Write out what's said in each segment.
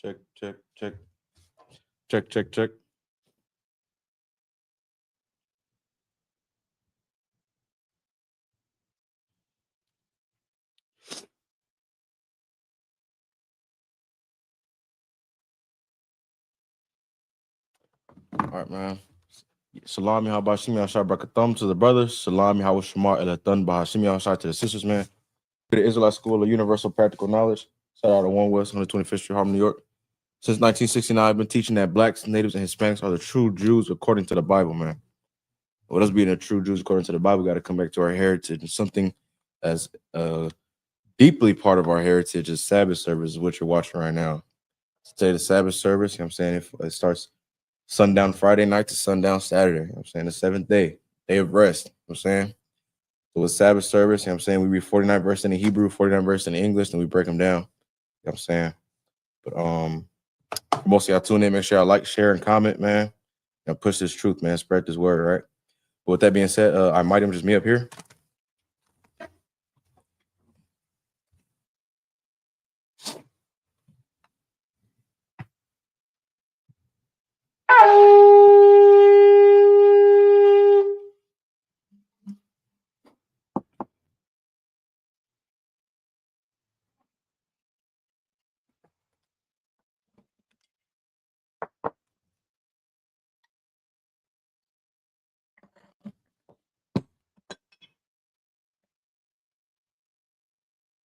Check, check, check. Check, check, check. All right, man. Salami Habashimi Ashar Brakathum to the brothers. Salami Hawashimar Elathan Bahashimi Ashar to the sisters, man. To the Israelite School of Universal Practical Knowledge. Shout out to One West, 125th Street, Harlem, New York. Since 1969, I've been teaching that blacks, natives, and Hispanics are the true Jews according to the Bible, man. With us being the true Jews according to the Bible, we got to come back to our heritage. And something as deeply part of our heritage is Sabbath service, which you're watching right now. Today, the Sabbath service, you know what I'm saying? It starts sundown Friday night to sundown Saturday. You know what I'm saying? The seventh day of rest. You know what I'm saying? So with Sabbath service, you know what I'm saying? We read 49 verses in the Hebrew, 49 verses in the English, and we break them down. You know what I'm saying? But most of y'all tune in, make sure y'all like, share, and comment, man. And push this truth, man. Spread this word, right? But with that being said, I might have just me up here.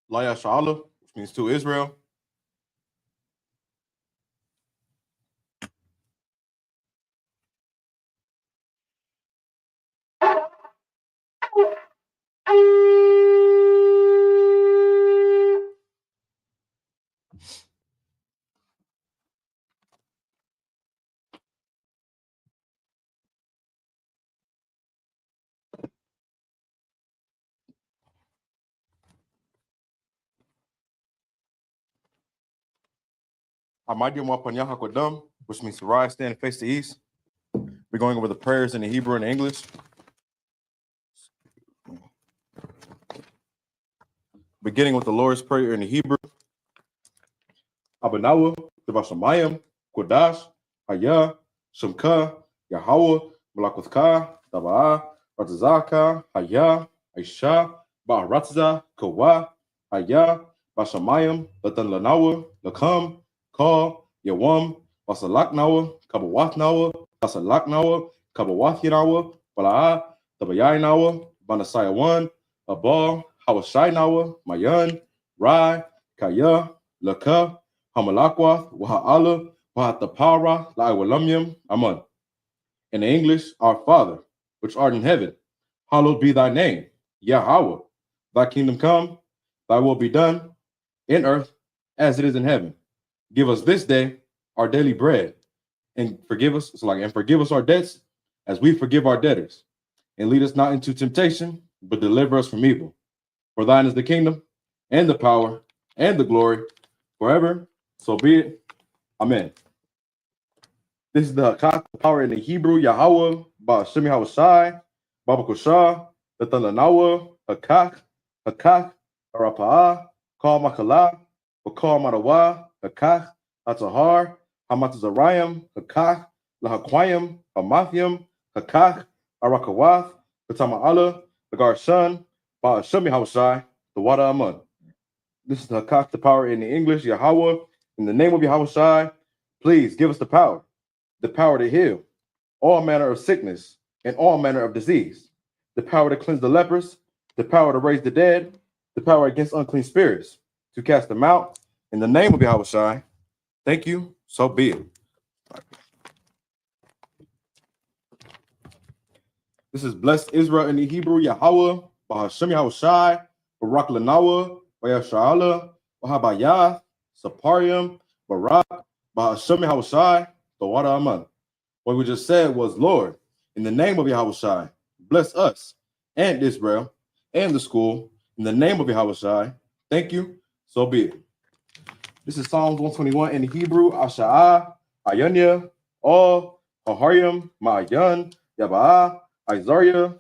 Laya Sha'ala, which means to Israel. Which means to rise, stand, and face the east. We're going over the prayers in the Hebrew and the English. Beginning with the Lord's Prayer in the Hebrew. Abanawa, Devashamayim, Kodash, Haya, Shemka, Yahweh, Malakuthka, Tabaa, Ratazaka, Haya, Aisha, Ba'aratza, Kawa, Haya, Bashamayim, Latan Lanawa, Lakam, Ka, Yawam, Basalaknawa, Kabawathnawa, Basalaknawa, Kabawathinawa, Balaa, Tabayanawa, Banasaya 1, Abal, Hawashainawa, Mayan, Rai, Kaya, Laka, Hamalakwath, Waha'ala, Wahatapara, La'awalamyam, Aman. In English, our Father, which art in heaven, hallowed be thy name, Yahweh. Thy kingdom come, thy will be done, in earth as it is in heaven. Give us this day our daily bread, and forgive us our debts as we forgive our debtors. And lead us not into temptation, but deliver us from evil. For thine is the kingdom, and the power, and the glory, forever. So be it. Amen. This is the Hakak, the power in the Hebrew, Yahweh, Ba'ashemi Hawashai, Baba Kushah, the Talanawa, Hakak, Arapa'ah, Kal Makala, Bakal Madawa, Hakak, Atahar, Hamatazarayim, Hakak, Lahakwayim, Hamathium, Hakak, Arakawath, the Tama'ala, the Garshan, Ba'ashemi Hawashai, the Wada Amun. This is the Hakak, the power in the English, Yahweh, in the name of Yahweh, please give us the power to heal all manner of sickness and all manner of disease, the power to cleanse the lepers, the power to raise the dead, the power against unclean spirits, to cast them out, in the name of Yahweh. Thank you, so be it. This is blessed Israel in the Hebrew, Yahweh, Bahashemi Hawashai, Barak Lanawa, Bayasha'ala, Bahabayath, Saparium, Barak, Bahashemi Hawashai, the Wada Aman. What we just said was, Lord, in the name of Yahweh, bless us and Israel and the school, in the name of Yahweh. Thank you, so be it. This is Psalms 121 in the Hebrew, Asha'ah, Ayanya, All, Haharyam, Ma'ayan, Yaba'ah, Isaiah,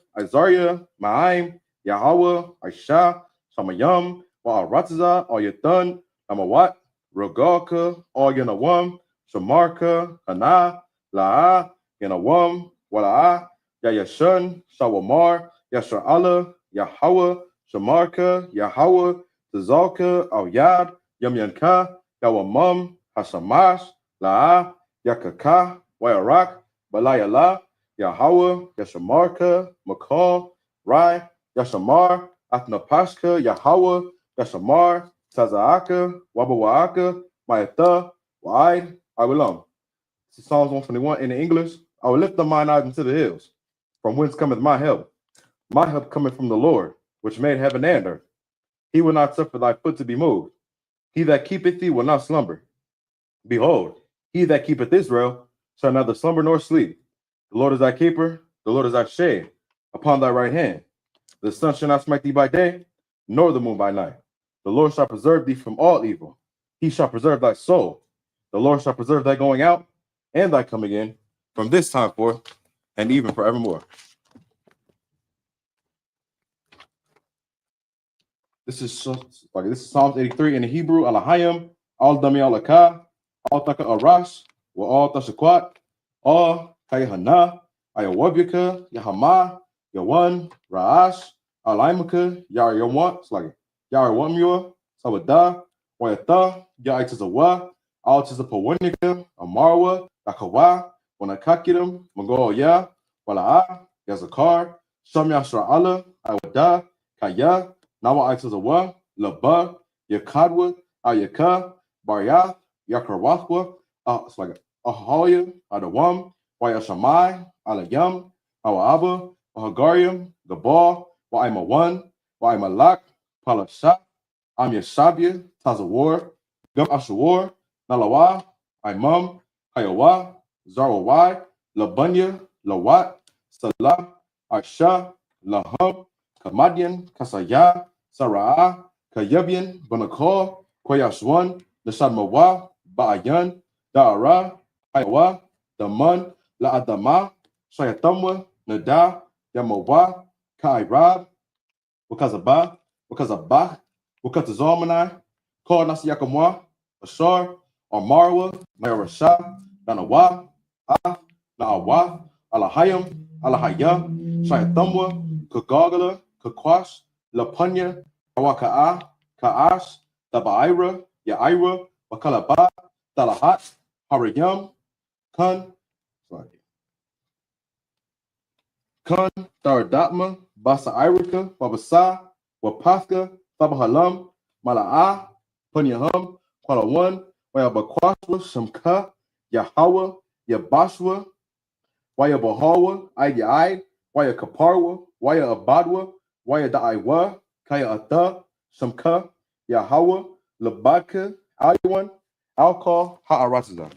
Ma'aim, Yahweh, Aisha, Shamayam, Wa'aratza, Ayathan, Amawat, Rogalka, all Yanawam, Shamarka, Hana, La'a, Yanawam, Wala'a, Yayashun, Shawamar, Yashar'ala, Yahweh, Shamarka, Yahweh, Tazalka, Al Yad, Yamyanka, Yawamum, Hashamash, La'a, Yakaka, Wayarak, Balayala, Yahweh, Yashamarka, Makal, Rai, Yashamar, Athnapashka, Yahweh, Yashamar, Tazaaka, Wabawaaka, Mayatha, Wa'id, Awilam. This is Psalms 121 in the English. I will lift up mine eyes into the hills. From whence cometh my help? My help cometh from the Lord, which made heaven and earth. He will not suffer thy foot to be moved. He that keepeth thee will not slumber. Behold, he that keepeth Israel shall neither slumber nor sleep. The Lord is thy keeper, the Lord is thy shade upon thy right hand. The sun shall not smite thee by day, nor the moon by night. The Lord shall preserve thee from all evil. He shall preserve thy soul. The Lord shall preserve thy going out and thy coming in from this time forth and even forevermore. This is Psalms 83 in the Hebrew. Alahayim, al dami alaka, al taka arash, wa al tashakwat, al kayahana, ayawabika, yahama, yawan, ra'ash, alaimaka, yaryawan, it's like yarwamua, sawada, wayata, yaitazawa, al tizapawanika, amarwa, akawa, wanakakiram, magoya, wala'a, yazakar, shamya shra'ala, awada, kaya, Nawa Aitazawa, Laba, Yakadwa, Ayaka, Baryath, Yakarwathwa, it's like Ahaya, Adawam, Wayashamai, Alayam, Awaba, Wahagarium, Gabal, Waimawan, Waimalak, Palashat, Amyashabia, Tazawar, Gab Ashawar, Nalawa, Imam, Hayawa, Zarawai, Labunya, Lawat, Salah, Arsha, Laham, Kamadian, Kasaya, Sarah, Kayabian, Banakor, Koyashwan, Nashadmawa, Ba'ayan, Da'ara, Ayawa, Daman, La'adama, Shayatamwa, Nada, Yamawa, Kairab, Wakazaba, Wakazalmanai, Kor Nasiyakamwa, Ashar, Amarwa, Mayarasha, Nanawa, Na'awa, Alahayam, Alahaya, Shayatamwa, Kagagala, Kakwash, Lapunya, Kawaka'a, Ka'ash, Tabaira, Ya'ira, Wakalaba, Talahat, Harayam, Kun, Taradatma, Basa Irika, Babasa, Wapaska, Tabahalam, Mala'a, Punyahum, Kwalawan, Wayabakwashwa, Shamka, Yahawa, Yabashwa, Wayabahawa, Aidi, Waya Kaparwa, Waya Abadwa, Waya Da'iwa, Kaya Ata, Shamka, Yahawa, Labaka, Aliwan, Alcohol, Ha'aratza.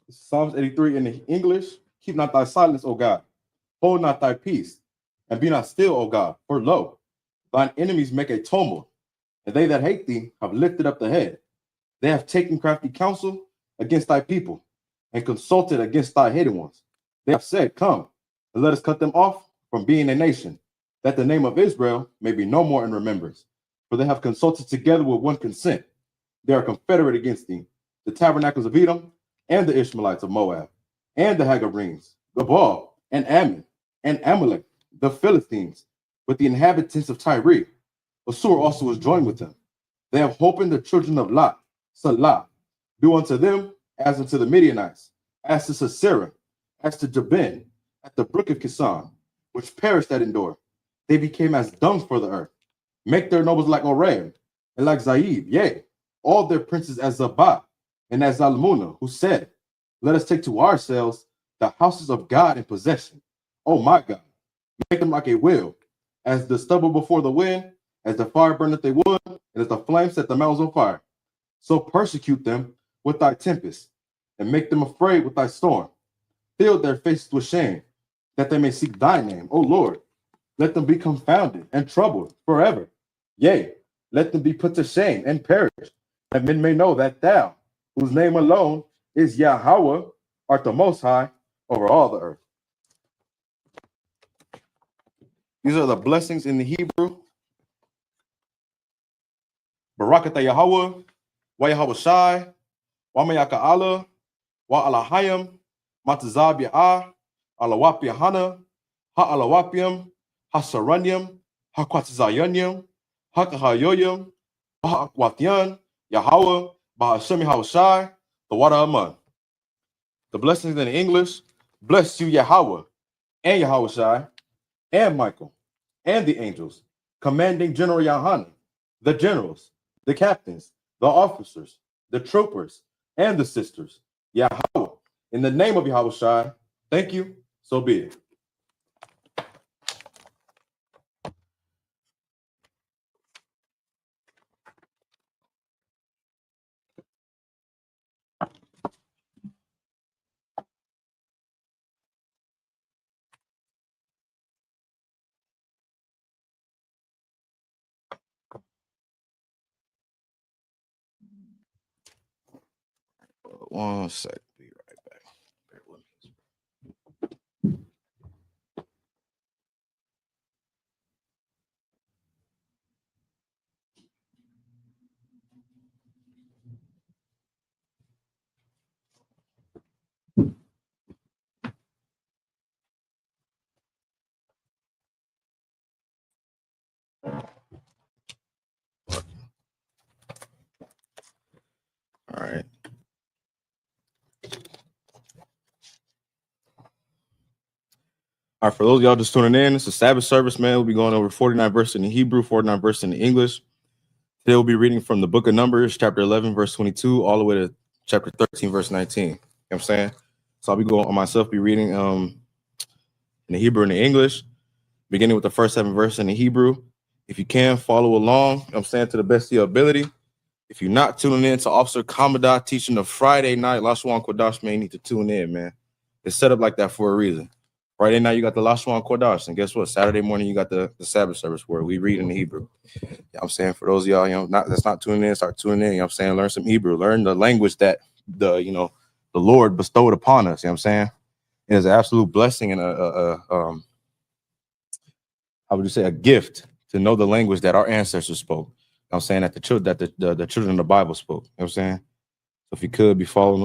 Psalms 83 in the English. Keep not thy silence, O God. Hold not thy peace, and be not still, O God. For lo, thine enemies make a tumult, and they that hate thee have lifted up the head. They have taken crafty counsel against thy people, and consulted against thy hidden ones. They have said, Come, and let us cut them off from being a nation, that the name of Israel may be no more in remembrance. For they have consulted together with one consent. They are confederate against thee, the tabernacles of Edom, and the Ishmaelites of Moab, and the Hagarenes, Gabal, and Ammon, and Amalek, the Philistines, with the inhabitants of Tyre. Assur also is joined with them. They have holpen the children of Lot, Salah. Do unto them as unto the Midianites, as to Sisera, as to Jabin, at the brook of Kisan, which perished at Endor. They became as dung for the earth. Make their nobles like Oreb, and like Zaib, yea, all their princes as Zabah, and as Zalmunna, who said, Let us take to ourselves the houses of God in possession. Oh my God, make them like a wheel, as the stubble before the wind, as the fire burneth a wood, and as the flame set the mountains on fire. So persecute them with thy tempest, and make them afraid with thy storm. Fill their faces with shame, that they may seek thy name, O Lord. Let them be confounded and troubled forever. Yea, let them be put to shame and perish, that men may know that thou, whose name alone is Yahweh, art the most high over all the earth. These are the blessings in the Hebrew. Barakatah Yahweh, Wa Yahweh Shai, Wa Mayaka Allah, Wa Alahayim, Matazab Ya'ah, Alawap Yahana, Ha Alawapium, Ha Saranyam, Ha Kwatazayanyam, Ha Kahayoyam, Ha Akwatyan, Yahweh, Bahashem Yahweh Shai, the water Aman. The blessings in English, bless you Yahweh, and Yahweh Shai, and Michael, and the angels, commanding General Yahanan, the generals, the captains, the officers, the troopers, and the sisters. Yahweh, in the name of Yahweh Shai, thank you, so be it. One sec, be right back. Bear with me. All right. All right, for those of y'all just tuning in, it's a Sabbath service, man. We'll be going over 49 verses in the Hebrew, 49 verses in the English. Today we'll be reading from the book of Numbers, chapter 11, verse 22, all the way to chapter 13, verse 19. You know what I'm saying? So I'll be going on myself, be reading in the Hebrew and the English, beginning with the first 7 verses in the Hebrew. If you can, follow along, you know what I'm saying, to the best of your ability. If you're not tuning in to Officer Commodore teaching the Friday night Lashwan Kodash, man, you need to tune in, man. It's set up like that for a reason. Friday night, you got the Lashwan Kodash, and guess what? Saturday morning, you got the Sabbath service where we read in the Hebrew. You know what I'm saying? For those of y'all, that's not tuning in, start tuning in. You know what I'm saying? Learn some Hebrew. Learn the language that the Lord bestowed upon us. You know what I'm saying? It is an absolute blessing and how would you say, a gift to know the language that our ancestors spoke. You know what I'm saying? That the children of the Bible spoke. You know what I'm saying? So if you could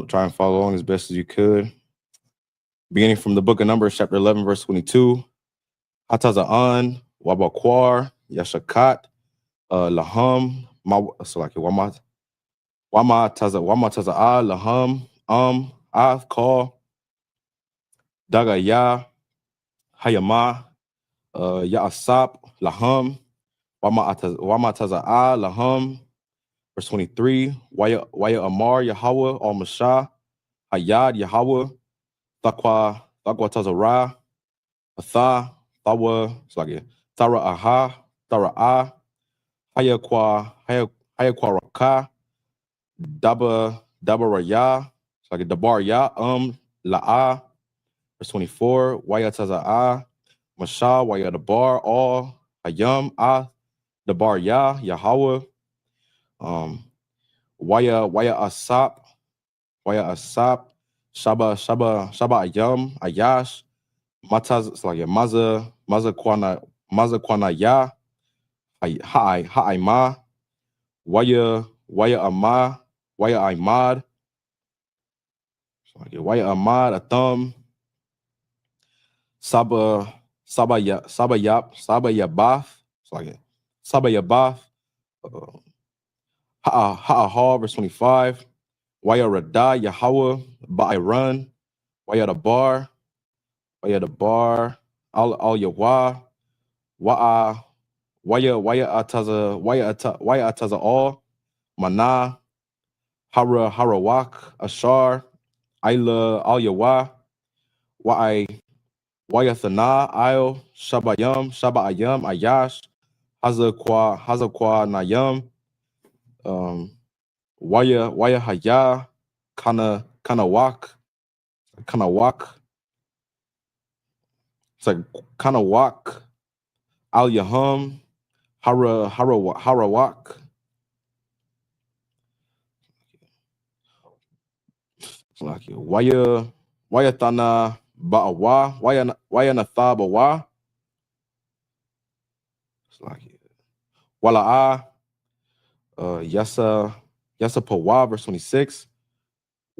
try and follow along as best as you could. Beginning from the book of Numbers, chapter 11, verse 22. Hataza'an, Wabakwar, Yashakat, Laham, Wama Taza'a, Laham, Call, Dagaya, Hayama, Ya'asap, Laham, Wama Taza'a, Laham. Verse 23, Waya Amar, Yahweh, Al Mashah, Hayad, Yahweh, Thaqwa Tazara, Atha, Thawa, Tara Aha, Tara Ah, Hayakwa Raka, Dabaraya, Dabarya, La'a. Verse 24, Waya Taza'a, Mashah, Waya Dabar, All, Hayam, Ah, Dabarya, Yahweh, Waya Asap, Shaba Ayam, Ayash, Mataz, Maza Kwana Ya, Ha'aima, Waya Ama, Waya Imad, Waya Ahmad, Atham, Saba Yabath, Saba Yabath, Ha'ahar, verse 25, Waya Radah, Yahweh, Ba'iran, Waya the bar, Al Yawah, Waya Ataza all, Mana, Harawak, Ashar, Ila Al Yawah, Waya Thana, Il, Shabayam, Ayash, Hazakwa Nayam, Waya Haya, Kanawak. It's like Kanawak, Al Yahum, Harawak. It's like Waya Wayatana ba'awa, wayanatha bawa. It's like wala'a, yasa pawa, verse 26.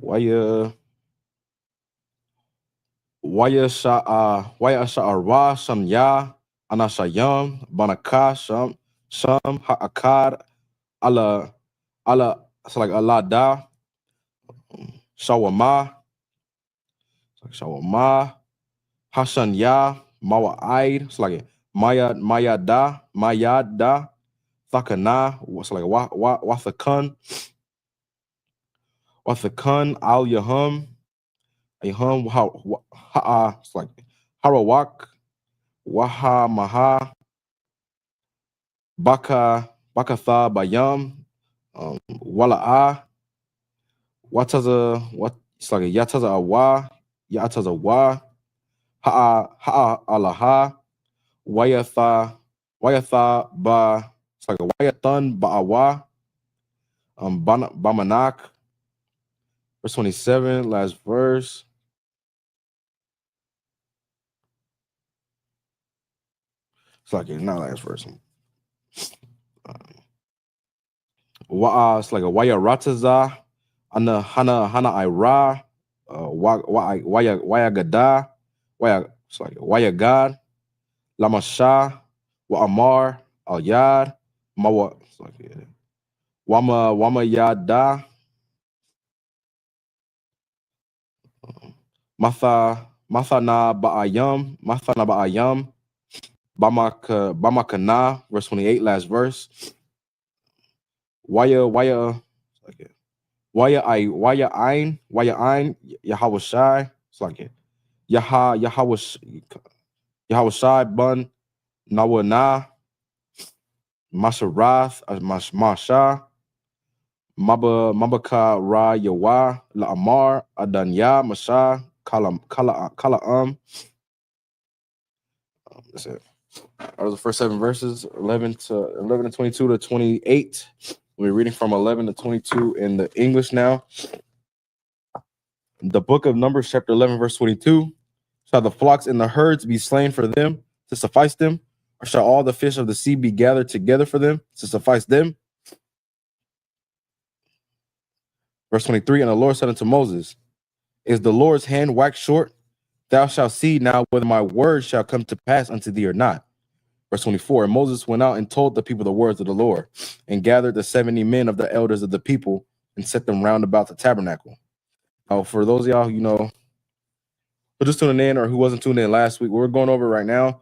Waya sha'arwa shamya anashayam banaka sham ha'akar ala it's like Allah da shawama hashanya mawa'id. It's like mayada thakana. It's like wathakan al yahum it's like harawak waha maha bakatha bayam wala'a wataza what it's like yataza awa yataza wa ha'a alaha wayatha ba it's like wayathan ba'awa bamanak. Verse 27, last verse. It's like not last verse. It's like a waya rataza ana hana ira waya gada waya. It's like waya god lamasha wa amar al yad mawa. It's like wama yada matha na ba'ayam bamakana. Verse 28, last verse. Waya ain Yahweh Shai. It's like Yahweh Shai bun nawana Masharath Masha Mabaka Ra Yawa La Amar Adanya Masha Kala That's it. That was the first 7 verses, 11 to 22 to 28. We're reading from 11 to 22 in the English now. The book of Numbers, chapter 11, verse 22. Shall the flocks and the herds be slain for them to suffice them? Or shall all the fish of the sea be gathered together for them to suffice them? Verse 23, and the Lord said unto Moses, is the Lord's hand waxed short? Thou shalt see now whether my word shall come to pass unto thee or not. Verse 24, and Moses went out and told the people the words of the Lord, and gathered the 70 men of the elders of the people, and set them round about the tabernacle. Now, for those of y'all, who just tuning in or who wasn't tuned in last week, what we're going over right now,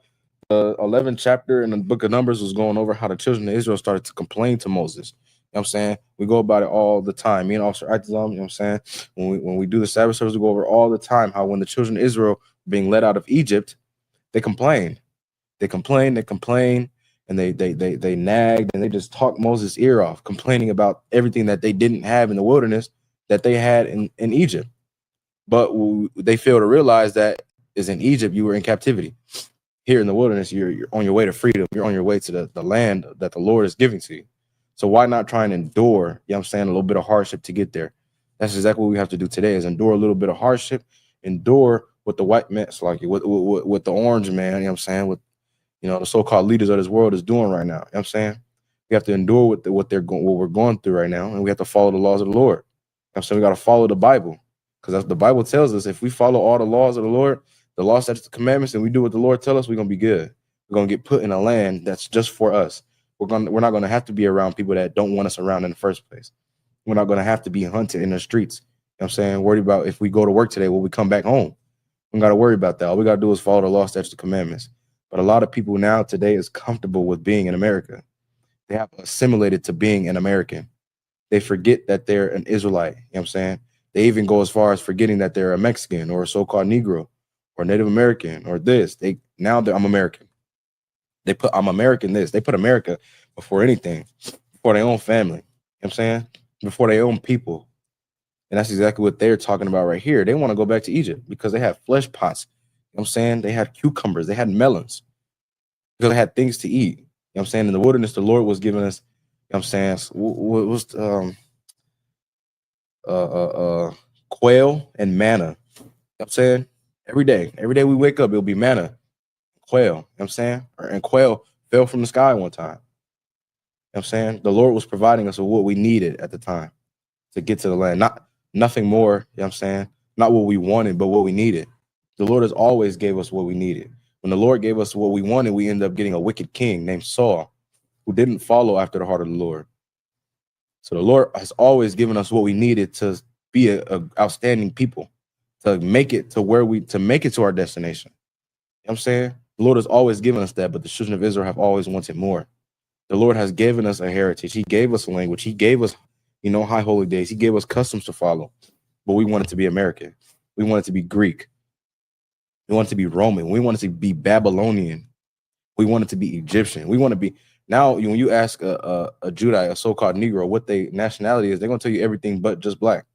the 11th chapter in the book of Numbers was going over how the children of Israel started to complain to Moses. You know what I'm saying? We go about it all the time. Me and Officer Itazam, you know what I'm saying? When we do the Sabbath service, we go over all the time how when the children of Israel being led out of Egypt, they complained. They complained, and they nagged, and they just talked Moses' ear off, complaining about everything that they didn't have in the wilderness that they had in Egypt. But they fail to realize that is in Egypt, you were in captivity. Here in the wilderness, you're on your way to freedom. You're on your way to the land that the Lord is giving to you. So why not try and endure, you know what I'm saying, a little bit of hardship to get there? That's exactly what we have to do today, is endure a little bit of hardship, endure what the white man, like with the orange man, you know what I'm saying, with the so-called leaders of this world is doing right now. You know what I'm saying? We have to endure what we're going through right now, and we have to follow the laws of the Lord. You know what I'm saying? We got to follow the Bible, because the Bible tells us if we follow all the laws of the Lord, the law, statutes, the commandments, and we do what the Lord tells us, we're gonna be good. We're gonna get put in a land that's just for us. We're not gonna have to be around people that don't want us around in the first place. We're not gonna have to be hunted in the streets. You know what I'm saying? Worried about if we go to work today, will we come back home? We got to worry about that. All we got to do is follow the law, statutes, the commandments. But a lot of people now today is comfortable with being in America. They have assimilated to being an American. They forget that they're an Israelite. You know what I'm saying? They even go as far as forgetting that they're a Mexican or a so-called Negro or Native American or this. I'm American. They put I'm American this. They put America before anything, before their own family. You know what I'm saying? Before their own people. And that's exactly what they're talking about right here. They want to go back to Egypt because they had flesh pots. You know what I'm saying? They had cucumbers. They had melons. Because they had things to eat. You know what I'm saying? In the wilderness, the Lord was giving us, you know what I'm saying, what was quail and manna. I'm saying? Every day we wake up, it'll be manna, quail. You know what I'm saying? And quail fell from the sky one time. You know what I'm saying? The Lord was providing us with what we needed at the time to get to the land. Nothing more, you know what I'm saying? Not what we wanted, but what we needed. The Lord has always gave us what we needed. When the Lord gave us what we wanted, we ended up getting a wicked king named Saul, who didn't follow after the heart of the Lord. So the Lord has always given us what we needed to be a outstanding people, to make it to our destination. You know what I'm saying? The Lord has always given us that, but the children of Israel have always wanted more. The Lord has given us a heritage. He gave us a language. He gave us, high holy days. He gave us customs to follow, but we wanted to be American. We wanted to be Greek. We wanted to be Roman. We wanted to be Babylonian. We wanted to be Egyptian. We want to be now. When you ask a Judite, a so-called Negro, what their nationality is, they're gonna tell you everything but just black.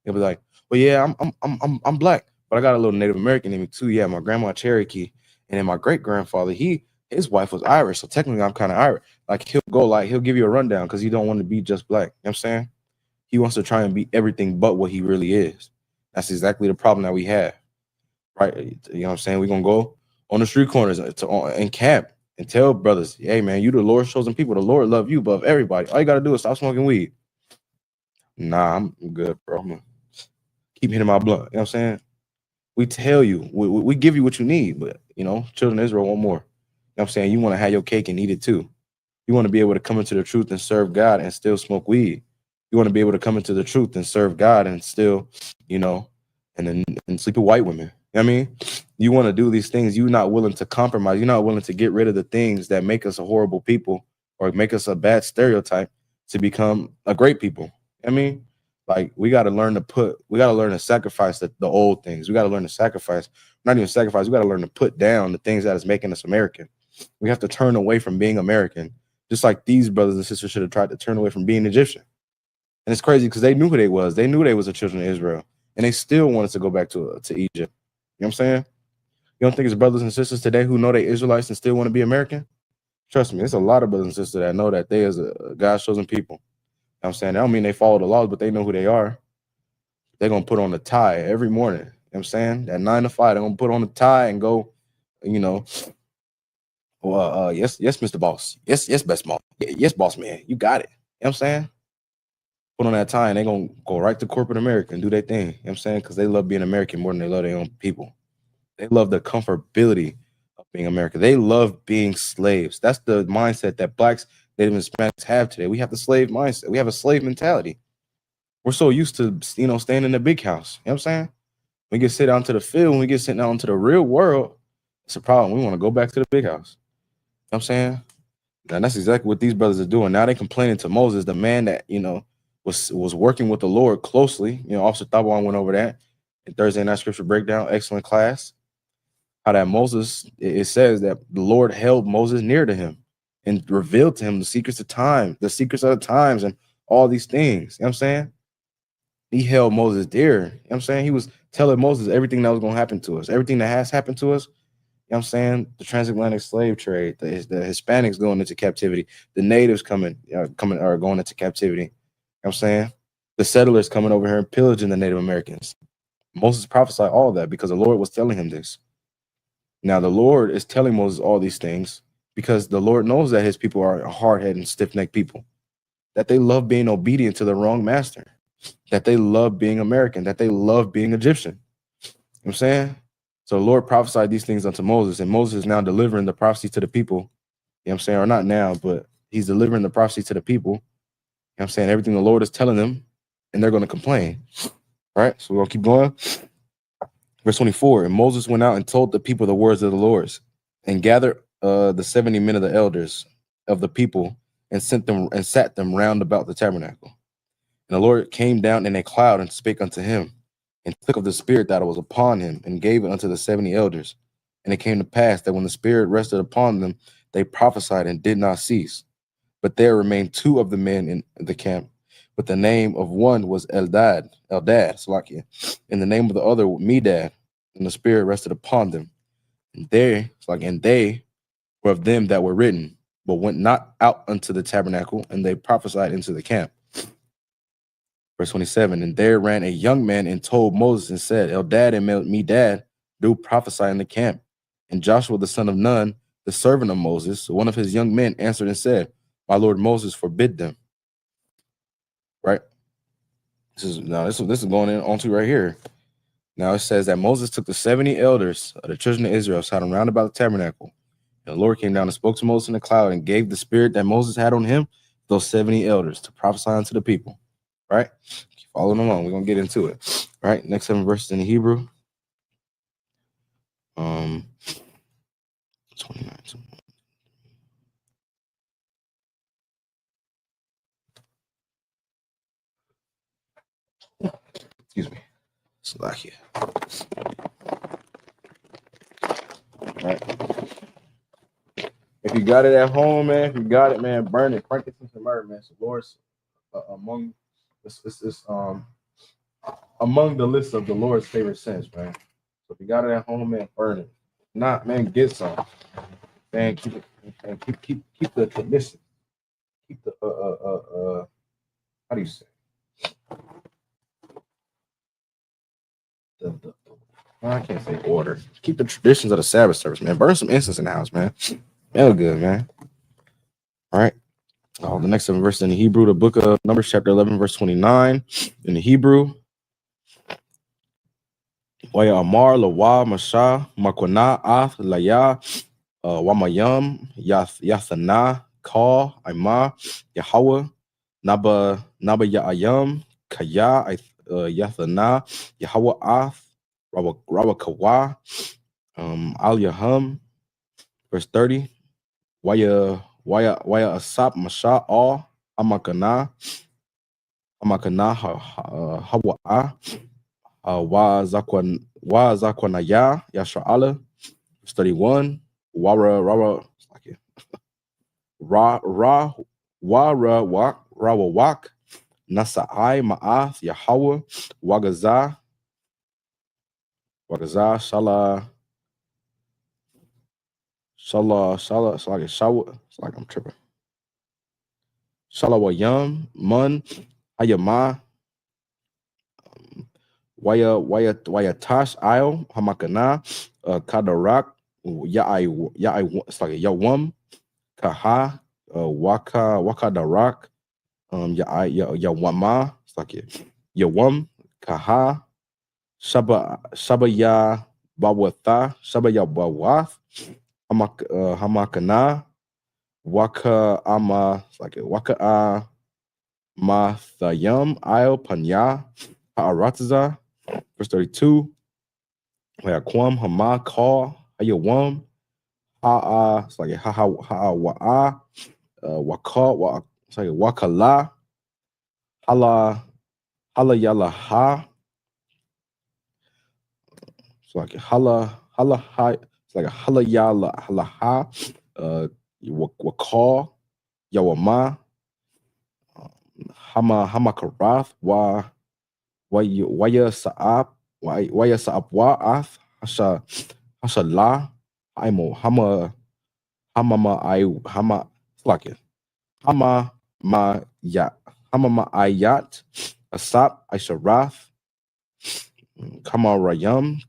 They'll be like, "Well, yeah, I'm black, but I got a little Native American in me too. Yeah, my grandma Cherokee, and then my great grandfather, his wife was Irish, so technically I'm kind of Irish." Like he'll give you a rundown because he don't want to be just black. You know what I'm saying? He wants to try and be everything but what he really is. That's exactly the problem that we have, right? You know what I'm saying? We're gonna go on the street corners and camp and tell brothers, "Hey man, you the Lord's chosen people. The Lord love you above everybody. All you gotta do is stop smoking weed." Nah, I'm good, bro. I'm gonna keep hitting my blunt. You know what I'm saying? We tell you, we give you what you need, but children of Israel want more. You know what I'm saying? You want to have your cake and eat it too. You want to be able to come into the truth and serve God and still smoke weed. You want to be able to come into the truth and serve God and still, and sleep with white women. You know what I mean? You want to do these things. You're not willing to compromise. You're not willing to get rid of the things that make us a horrible people or make us a bad stereotype to become a great people. You know what I mean? Like we got to learn to sacrifice the old things. We got to learn to sacrifice, not even sacrifice. We got to learn to put down the things that is making us American. We have to turn away from being American, just like these brothers and sisters should have tried to turn away from being Egyptian. And it's crazy because they knew who they was. They knew they was the children of Israel, and they still wanted to go back to Egypt. You know what I'm saying? You don't think it's brothers and sisters today who know they Israelites and still want to be American? Trust me, there's a lot of brothers and sisters that know that they is a God's chosen people. You know what I'm saying? That don't mean they follow the laws, but they know who they are. They're going to put on a tie every morning. You know what I'm saying? At 9 to 5, they're going to put on a tie and go, yes, Mr. Boss. Yes, best boss. Yes, boss man. You got it. You know what I'm saying? Put on that tie and they're going to go right to corporate America and do their thing. You know what I'm saying? Because they love being American more than they love their own people. They love the comfortability of being American. They love being slaves. That's the mindset that blacks, Native and Hispanics have today. We have the slave mindset. We have a slave mentality. We're so used to, staying in the big house. You know what I'm saying? We get sent out to the field, when we get sent out into the real world, it's a problem. We want to go back to the big house. You know what I'm saying? And that's exactly what these brothers are doing. Now they complaining to Moses, the man that, was working with the Lord closely. Officer Thawan went over that in Thursday night scripture breakdown. Excellent class. How that Moses, it says that the Lord held Moses near to him and revealed to him the secrets of time, the secrets of the times, and all these things. You know what I'm saying? He held Moses dear. You know what I'm saying? He was telling Moses everything that was going to happen to us, everything that has happened to us. You know what I'm saying? The transatlantic slave trade, the Hispanics going into captivity, the natives coming or going into captivity. You know what I'm saying? The settlers coming over here and pillaging the Native Americans. Moses prophesied all that because the Lord was telling him this. Now, the Lord is telling Moses all these things because the Lord knows that his people are a hard-headed and stiff-necked people, that they love being obedient to the wrong master, that they love being American, that they love being Egyptian. You know what I'm saying? So the Lord prophesied these things unto Moses, and Moses is now delivering the prophecy to the people. You know what I'm saying? Or not now, but he's delivering the prophecy to the people. You know what I'm saying? Everything the Lord is telling them, and they're going to complain. All right, so we're going to keep going. Verse 24, and Moses went out and told the people the words of the Lord, and gathered the 70 men of the elders of the people, and sat them round about the tabernacle. And the Lord came down in a cloud and spake unto him, and took of the spirit that was upon him, and gave it unto the 70 elders. And it came to pass that when the spirit rested upon them, they prophesied and did not cease. But there remained 2 of the men in the camp. But the name of one was Eldad, Salakia, and the name of the other Medad, and the spirit rested upon them. And they were of them that were written, but went not out unto the tabernacle, and they prophesied into the camp. Verse 27, and there ran a young man and told Moses and said, Eldad and Medad do prophesy in the camp. And Joshua the son of Nun, the servant of Moses, one of his young men, answered and said, my lord Moses forbid them. Right? This is going in onto right here. Now it says that Moses took the 70 elders of the children of Israel, sat them round about the tabernacle. And the Lord came down and spoke to Moses in the cloud and gave the spirit that Moses had on him, those 70 elders, to prophesy unto the people. Right? Keep following along. We're going to get into it. Right? Next 7 verses in the Hebrew. 29. Excuse me. Slovakia. Right. If you got it at home, man, if you got it, man, burn it. Frankincense and myrrh, man. So Lord's among this among the list of the Lord's favorite scents, man. So if you got it at home, man, burn it. Not, man, get some. Man, keep it, and keep the tradition. Keep the how do you say? I can't say order. Keep the traditions of the Sabbath service, man. Burn some incense in the house, man. Smell good, man. All right. The next 7 verses in the Hebrew, the book of Numbers, chapter 11, verse 29. In the Hebrew, Waya Amar, Lawa, Masha, Makwana, Ath, Laya, Wamayam, Yathana, Ka, Ima, Yahweh, Naba Yaayam, Kaya, Yathana, Yahweh Ath, Rabakawa, Al Yaham, verse 30. Waya Asap, Masha, All, Amakana, Hawa'a, Wa Zakwanaya, Yasha'ala, verse 31. Wara Wak, Nasa'ai Ma'ath, Yahweh, Wagaza, Shala, it's like I'm tripping. Shalawayam, Mun, Hayama, Waya Tash, Isle, Hamakana, Kadarak, Ya'ai, it's like Yawam, Kaha, Waka Darak, Yawama, it's like Yawam, Kaha, Shabaya Bawatha, Shabaya Bawath, Hamakana, Waka Ama, it's like Waka Mathayam, Isle, Panya, Ha'aratza, verse 32. Quam, Hama, Ka, Hayawam, Ha'a, it's like Ha'a, Waka, it's like Wakala, Hala Yalaha, it's like Hala, it's like Hala Yalaha, Waka, Yawama, Hamakarath, Waya Sa'ab, Wa'ath, Hashala, Haimo, it's like it. Hama Ayat, Asap, Aisharath, Kamarayam,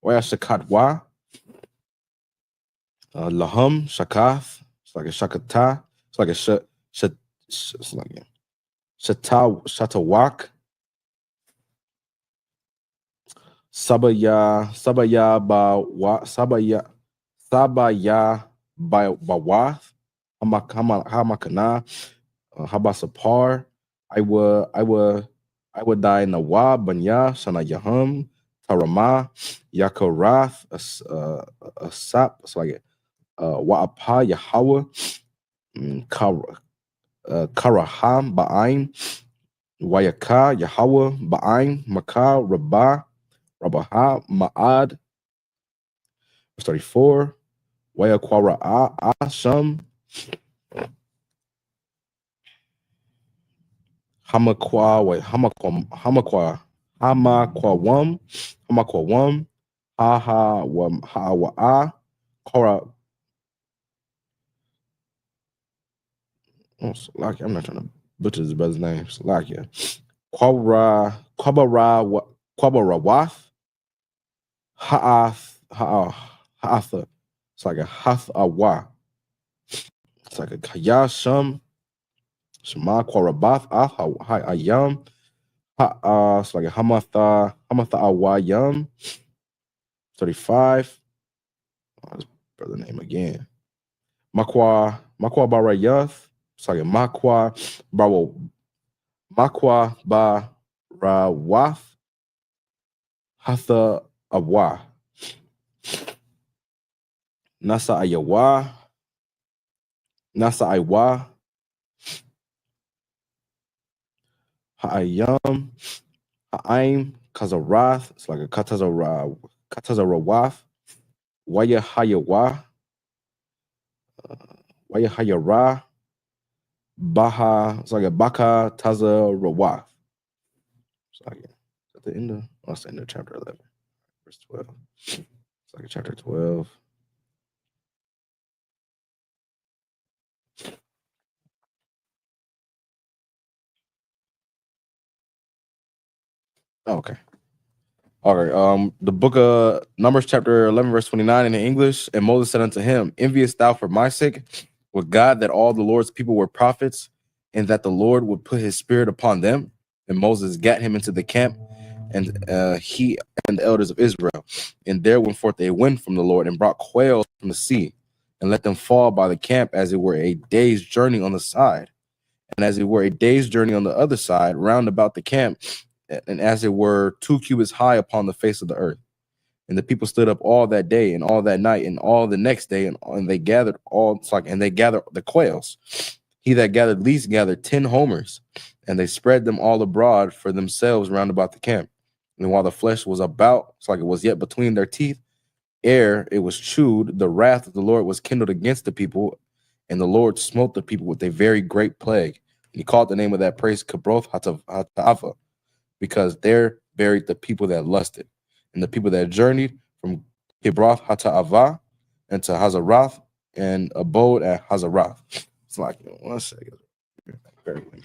Wayashakatwa, Laham, Shakath, it's like a Shakata, it's like a it's like a Shatawak, Sabaya Bawath, Hamakana, Habasapar, I would die Nawa, Banya, Shana Yaham, Tarama, Yakorath, Asap, it's like Wa'apa, Yahweh, Karaham, Ba'ain, Wayaka, Yahweh, Ba'ain, Makah, Rabaha, Ma'ad, verse 34. Wayakwara Asham, Hamakwawam, Hawa Kora. Oh, Salakia. I'm not trying to butcher this brother's name. Salakia. Kwabarawath. Ha'atha. It's like a Hathawa. It's like a Kayasham. Shema Kwarabath. Ayam. It's like a Hamatha Awayam. 35. Oh, this brother name again. Makwa Barayath. It's like a Makwa Barawath. Hatha Awa. Nasa Ayawa. Nasa Iwa. Ha'ayam. Ha'aim. Kazarath. It's like a Katazarawaf. Waya Hayawa. Waya Hayara. Baha. It's like a Baka Tazarawaf. It's like at the end of, that's the end of chapter 11, verse 12. It's like a chapter 12. Okay. All right. The book of Numbers, chapter 11, verse 29 in the English. And Moses said unto him, envious thou for my sake with God that all the Lord's people were prophets, and that the Lord would put his spirit upon them? And Moses gat him into the camp, and he and the elders of Israel. And there went forth a wind from the Lord, and brought quails from the sea, and let them fall by the camp as it were a day's journey on the side, and as it were a day's journey on the other side, round about the camp, and as it were 2 cubits high upon the face of the earth. And the people stood up all that day and all that night and all the next day, and they gathered the quails. He that gathered least gathered 10 homers, and they spread them all abroad for themselves round about the camp. And while the flesh was about, it's like it was yet between their teeth, ere it was chewed, the wrath of the Lord was kindled against the people, and the Lord smote the people with a very great plague. And he called the name of that place Kibroth Hatava, because there buried the people that lusted, and the people that journeyed from Kibroth Hatava into Hazarath and abode at Hazarath. It's like, 1 second. Very good.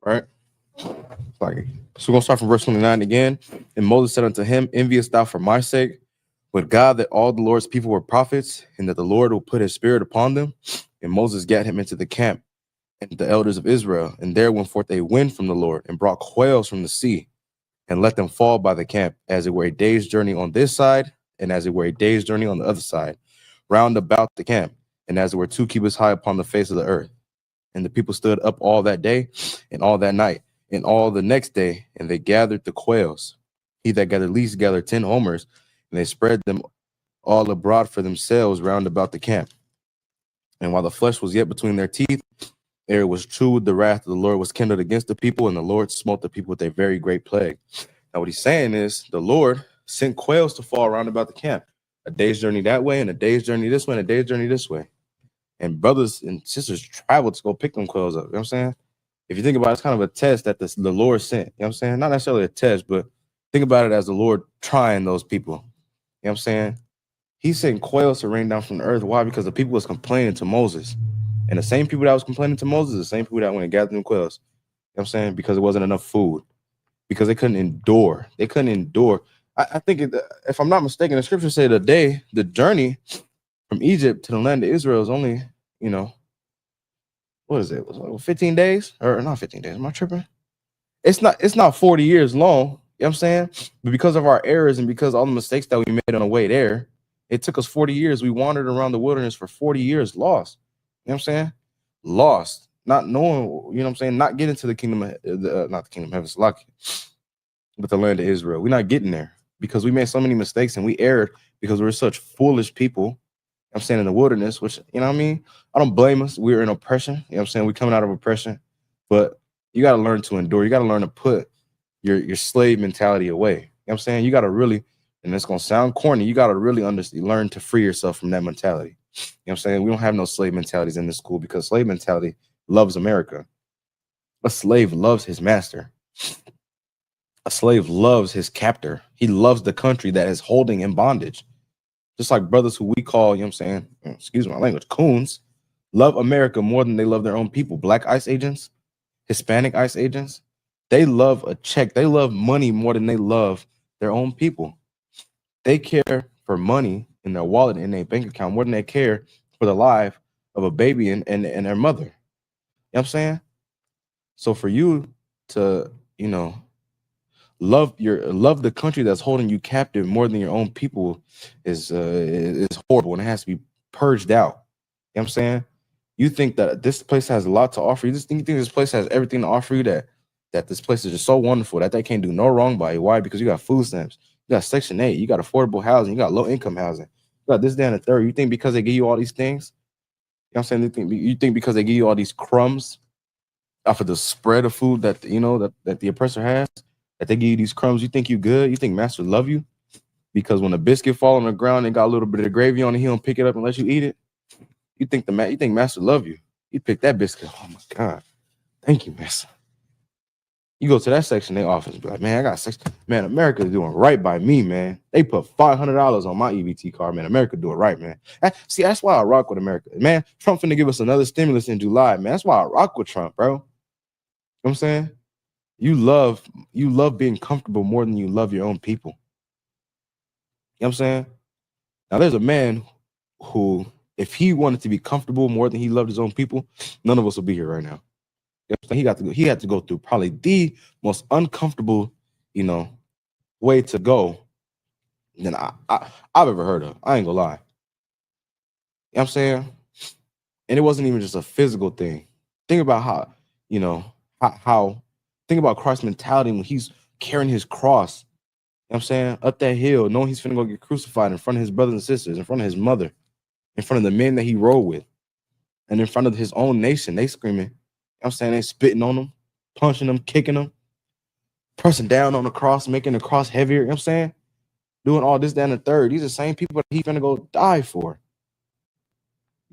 Right? Like, so we're gonna start from verse 29 again. And Moses said unto him, envious thou for my sake with God that all the Lord's people were prophets, and that the Lord will put his spirit upon them? And Moses gat him into the camp, and the elders of Israel, and there went forth a wind from the Lord, and brought quails from the sea, and let them fall by the camp, as it were a day's journey on this side, and as it were a day's journey on the other side, round about the camp, and as it were 2 cubits high upon the face of the earth. And the people stood up all that day, and all that night, and all the next day, and they gathered the quails. He that gathered least gathered 10 homers, and they spread them all abroad for themselves round about the camp. And while the flesh was yet between their teeth, ere it was chewed, the wrath of the Lord was kindled against the people, and the Lord smote the people with a very great plague. Now what he's saying is the Lord sent quails to fall around about the camp, a day's journey that way, and a day's journey this way, and a day's journey this way. And brothers and sisters traveled to go pick them quails up. You know what I'm saying? If you think about it, it's kind of a test that the Lord sent. You know what I'm saying? Not necessarily a test, but think about it as the Lord trying those people. You know what I'm saying? He sent quails to rain down from the earth. Why? Because the people was complaining to Moses. And the same people that was complaining to Moses, the same people that went and gathered them quails. You know what I'm saying? Because it wasn't enough food. Because they couldn't endure. They couldn't endure. I think, if I'm not mistaken, the scripture say the journey from Egypt to the land of Israel is only, what is it? 15 days? Or not 15 days. Am I tripping? It's not 40 years long. You know what I'm saying? But because of our errors and because all the mistakes that we made on the way there, it took us 40 years. We wandered around the wilderness for 40 years, lost. You know what I'm saying? Lost, not knowing, you know what I'm saying? Not getting to the kingdom, not the kingdom of heaven, but the land of Israel. We're not getting there because we made so many mistakes and we erred because we're such foolish people. I'm saying in the wilderness, which, you know what I mean? I don't blame us. We're in oppression. You know what I'm saying? We're coming out of oppression, but you got to learn to endure. You got to learn to put your slave mentality away. You know what I'm saying? You got to really, and it's going to sound corny, you got to really learn to free yourself from that mentality. You know what I'm saying? We don't have no slave mentalities in this school because slave mentality loves America. A slave loves his master. A slave loves his captor. He loves the country that is holding in bondage. Just like brothers who we call, you know what I'm saying, excuse my language, coons, love America more than they love their own people. Black ICE agents, Hispanic ICE agents, they love a check. They love money more than they love their own people. They care for money in their wallet, in their bank account, more than they care for the life of a baby and their mother. You know what I'm saying? So for you to, you know, love the country that's holding you captive more than your own people is horrible, and it has to be purged out. You know what I'm saying? You think that this place has a lot to offer you. You think this place has everything to offer you, that this place is just so wonderful that they can't do no wrong by you. Why? Because you got food stamps, you got Section 8, you got affordable housing, you got low income housing, you got this, that, and the third. You think because they give you all these things, you know what I'm saying? You think because they give you all these crumbs off of the spread of food that, you know, that the oppressor has, that they give you these crumbs, you think you good? You think master love you? Because when a biscuit fall on the ground and got a little bit of gravy on it, he don't pick it up and let you eat it. You think master love you? You pick that biscuit. Oh my God, thank you, master. You go to that Section 8 office, be like, man, I got Section. Man, America's doing right by me, man. They put $500 on my EBT card, man. America do it right, man. See, that's why I rock with America, man. Trump finna give us another stimulus in July, man. That's why I rock with Trump, bro. You know what I'm saying? You love being comfortable more than you love your own people. You know what I'm saying? Now, there's a man who, if he wanted to be comfortable more than he loved his own people, none of us would be here right now. You know, he had to go through probably the most uncomfortable, you know, way to go than I've ever heard of. I ain't gonna lie. You know what I'm saying? And it wasn't even just a physical thing. Think about how, you know, how think about Christ's mentality when he's carrying his cross, you know what I'm saying, up that hill, knowing he's finna go get crucified in front of his brothers and sisters, in front of his mother, in front of the men that he rode with, and in front of his own nation. They screaming, you know what I'm saying, they spitting on him, punching him, kicking him, pressing down on the cross, making the cross heavier, you know what I'm saying? Doing all this, that, and the third. These are the same people that he's gonna go die for.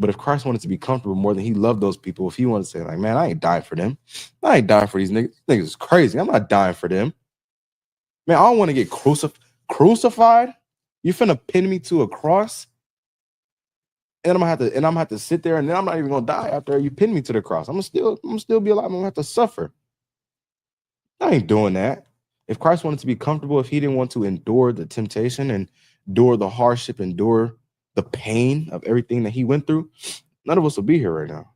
But if Christ wanted to be comfortable more than he loved those people, if he wanted to say, like, man, I ain't dying for them. I ain't dying for these niggas. These niggas is crazy. I'm not dying for them. Man, I don't want to get crucified. You finna pin me to a cross, and I'm gonna have to sit there, and then I'm not even gonna die after you pin me to the cross. I'm gonna still be alive. I'm gonna have to suffer. I ain't doing that. If Christ wanted to be comfortable, if he didn't want to endure the temptation and endure the hardship, endure the pain of everything that he went through, none of us would be here right now.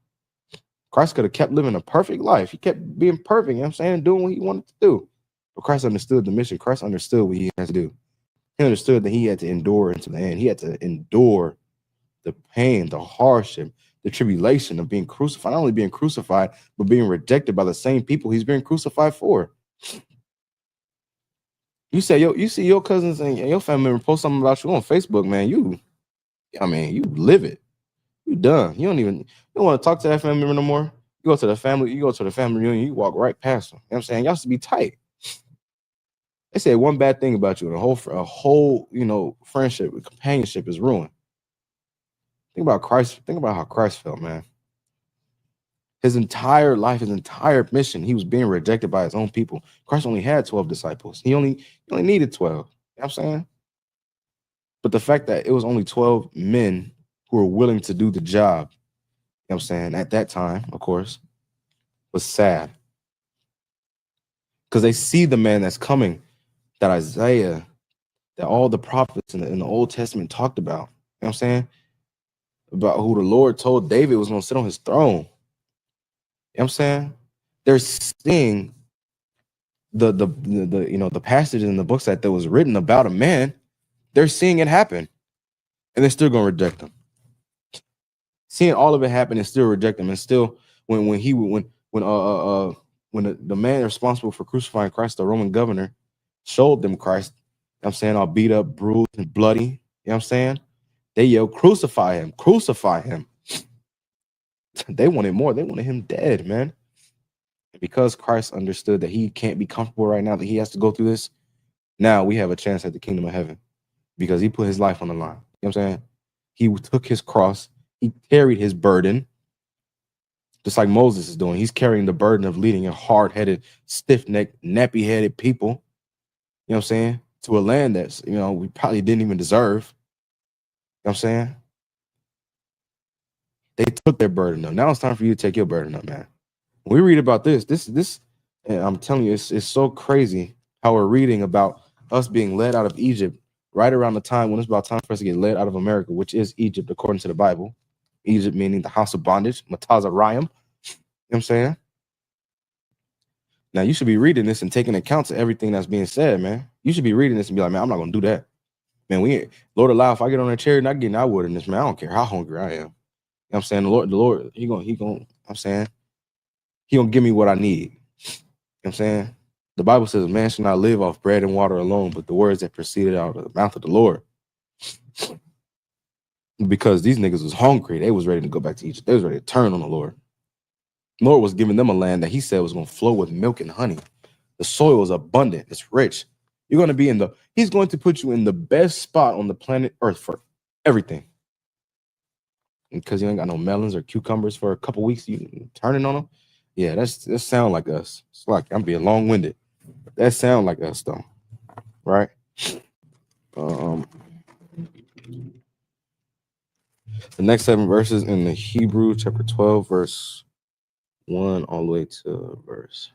Christ could have kept living a perfect life. He kept being perfect, you know what I'm saying, doing what he wanted to do. But Christ understood the mission. Christ understood what he had to do. He understood that he had to endure into the end. He had to endure the pain, the hardship, the tribulation of being crucified, not only being crucified, but being rejected by the same people he's being crucified for. You say, you see your cousins and your family member post something about you on Facebook, man. You live it. You done. You don't want to talk to that family member no more. You go to the family reunion, you walk right past them. You know what I'm saying? Y'all used to be tight. They say one bad thing about you, and a whole, you know, friendship, companionship is ruined. Think about Christ. Think about how Christ felt, man. His entire life, his entire mission, he was being rejected by his own people. Christ only had 12 disciples. He only needed 12. You know what I'm saying? But the fact that it was only 12 men who were willing to do the job, you know what I'm saying, at that time, of course, was sad. Because they see the man that's coming, that Isaiah, that all the prophets in the Old Testament talked about. You know what I'm saying? About who the Lord told David was going to sit on his throne. what I'm saying? They're seeing the passages in the books that was written about a man. They're seeing it happen, and they're still gonna reject them. Seeing all of it happen and still reject them, and still when the man responsible for crucifying Christ, the Roman governor, showed them Christ, I'm saying, all beat up, bruised, and bloody. You know what I'm saying? They yelled, crucify him, crucify him. They wanted more. They wanted him dead, man. Because Christ understood that he can't be comfortable right now, that he has to go through this, now we have a chance at the kingdom of heaven because he put his life on the line. You know what I'm saying? He took his cross, he carried his burden, just like Moses is doing. He's carrying the burden of leading a hard-headed, stiff-necked, nappy-headed people, you know what I'm saying, to a land that's, we probably didn't even deserve. You know what I'm saying? They took their burden up. Now it's time for you to take your burden up, man. When we read about this, and I'm telling you, it's so crazy how we're reading about us being led out of Egypt right around the time when it's about time for us to get led out of America, which is Egypt according to the Bible. Egypt meaning the house of bondage, Matazarayim. You know what I'm saying? Now you should be reading this and taking account to everything that's being said, man. You should be reading this and be like, man, I'm not gonna do that. Man, Lord allow, if I get on that chair and I get in that wilderness, man, I don't care how hungry I am. You know what I'm saying? The Lord, he gonna, I'm saying, he gonna give me what I need. You know what I'm saying? The Bible says, man should not live off bread and water alone, but the words that proceeded out of the mouth of the Lord. Because these niggas was hungry. They was ready to go back to Egypt. They was ready to turn on the Lord. The Lord was giving them a land that he said was going to flow with milk and honey. The soil is abundant. It's rich. You're going to be he's going to put you in the best spot on the planet Earth for everything. Because you ain't got no melons or cucumbers for a couple weeks, you turning on them. Yeah, that sound like us. It's like I'm being long-winded. That sound like us though, right? The next 7 verses in the Hebrew chapter 12, verse 1 all the way to verse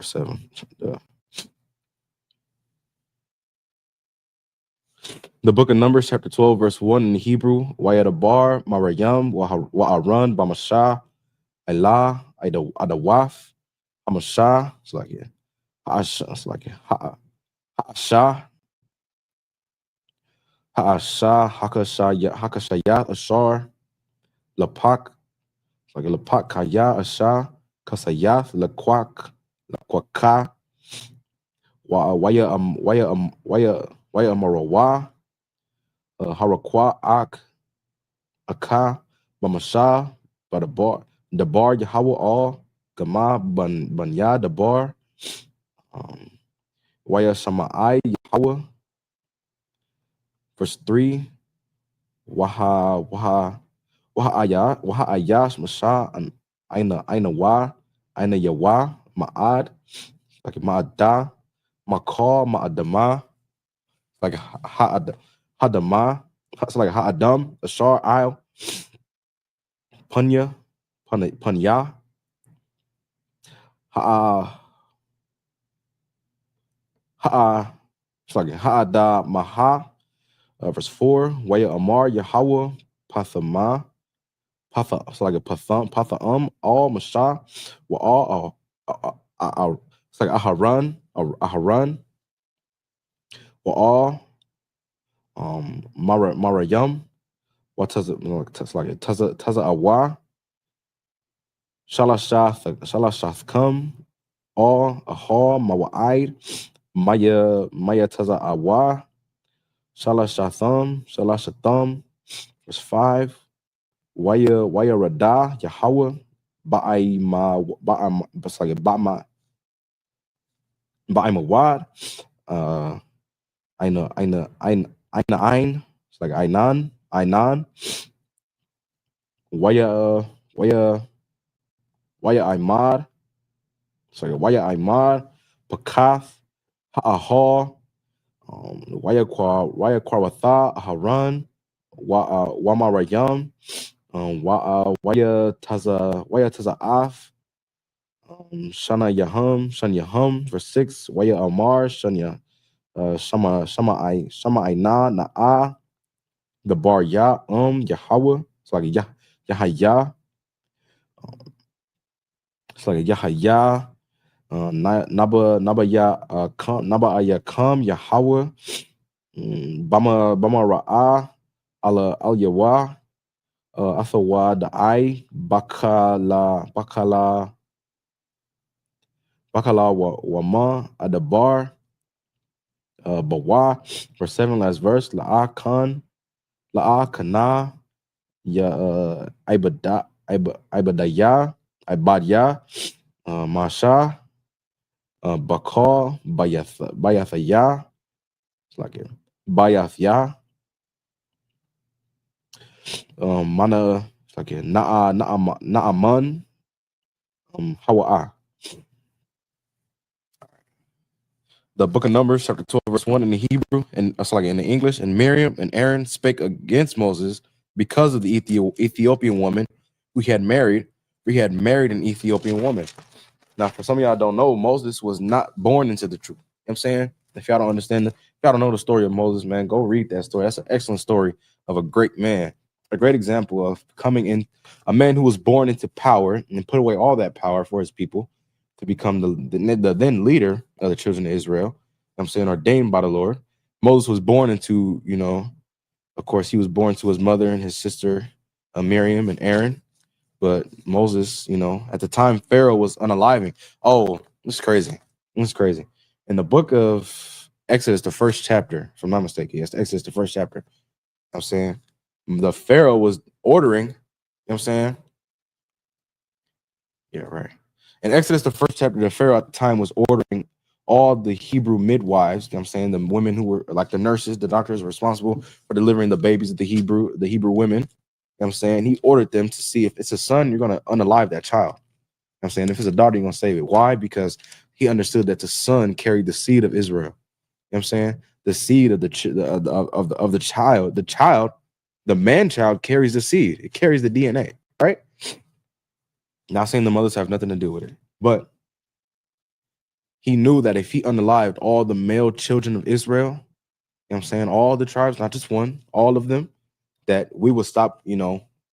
7. The book of Numbers, chapter 12, verse 1 in the Hebrew, Wayadabar, Marayam, Wa'aran, Bamashah, Allah, Adawaf, Hamashah, it's like it. It's like it. Ha'ashah, Hakashayat, Ashar, Lapak, it's like Lapak, Kaya, Ashah, Kasayath, Lakwaka, Waya Amarawa, Harakwa Ak, Aka, Bamasha, Dabar Yahweh all, Gama Banya Dabar, Waya Shama'ai Yahweh. Verse 3, Waha Ayash Masha and Aina Wa, Aina Yawa, Ma'ad, like Ma'ada, Makar, Ma'adama, like Hadama, it's like Ha'adam, Ashar, Isle, Punya, it's like Ha'ada Maha, verse 4, Waya Amar, Yahweh, Pathama, it's like a Patham, all Masha, were all, it's like Aharan, were all, Marayam, what does it look? It's like Taza Awa, Shalashath come, all Ahar, Mawa'id, Maya Taza Awa, Shalashatham, verse 5, Waya Rada, Yahweh, Ba'imawad, Aina Ein, it's like Ainan, Waya Aimad, it's like Waya Aimad, Pakath, Ha'ahar, Waya Kwaratha, Haran, Wamarayam, Waya Taza'af, Shana Yahum, verse 6, Waya Amar, Shanya, Shama Aina, Na'a, the Bar Yahweh, it's like Yahaya, It's like a Yahya, Naba Ayakam, Yahweh, Bama Ra'a, Al Yawa, Athawa, the I, Bakala Wama, Adabar, Bawa, verse 7, last verse, La'a Kana, Ya Ibadaya, Masha, Bakal, Bayathaya, it's like it, Bayathya, Mana, it's like it, Na'aman, Hawa'a. The book of Numbers, chapter 12, verse 1 in the Hebrew, and it's like in the English, and Miriam and Aaron spake against Moses because of the Ethiopian woman who he had married, for he had married an Ethiopian woman. Now, for some of y'all don't know, Moses was not born into the truth. You know what I'm saying? If y'all don't understand, if y'all don't know the story of Moses, man, go read that story. That's an excellent story of a great man, a great example of coming in, a man who was born into power and put away all that power for his people to become the then leader of the children of Israel. You know what I'm saying, ordained by the Lord. Moses was born into, of course, he was born to his mother and his sister, Miriam and Aaron. But Moses, at the time, Pharaoh was unaliving. Oh, it's crazy. It's crazy. In the book of Exodus, the first chapter, if I'm not mistaken, yes, Exodus, the first chapter, I'm saying, the Pharaoh was ordering, I'm saying? Yeah, right. In Exodus, the first chapter, the Pharaoh at the time was ordering all the Hebrew midwives, I'm saying, the women who were like the nurses, the doctors were responsible for delivering the babies of the Hebrew women. I'm saying, he ordered them to see if it's a son, you're going to unalive that child. I'm saying, if it's a daughter, you're going to save it. Why? Because he understood that the son carried the seed of Israel. I'm saying, the seed of the child, the man child carries the seed. It carries the DNA, right? Not saying the mothers have nothing to do with it, but he knew that if he unalived all the male children of Israel, I'm saying, all the tribes, not just one, all of them, that we would stop,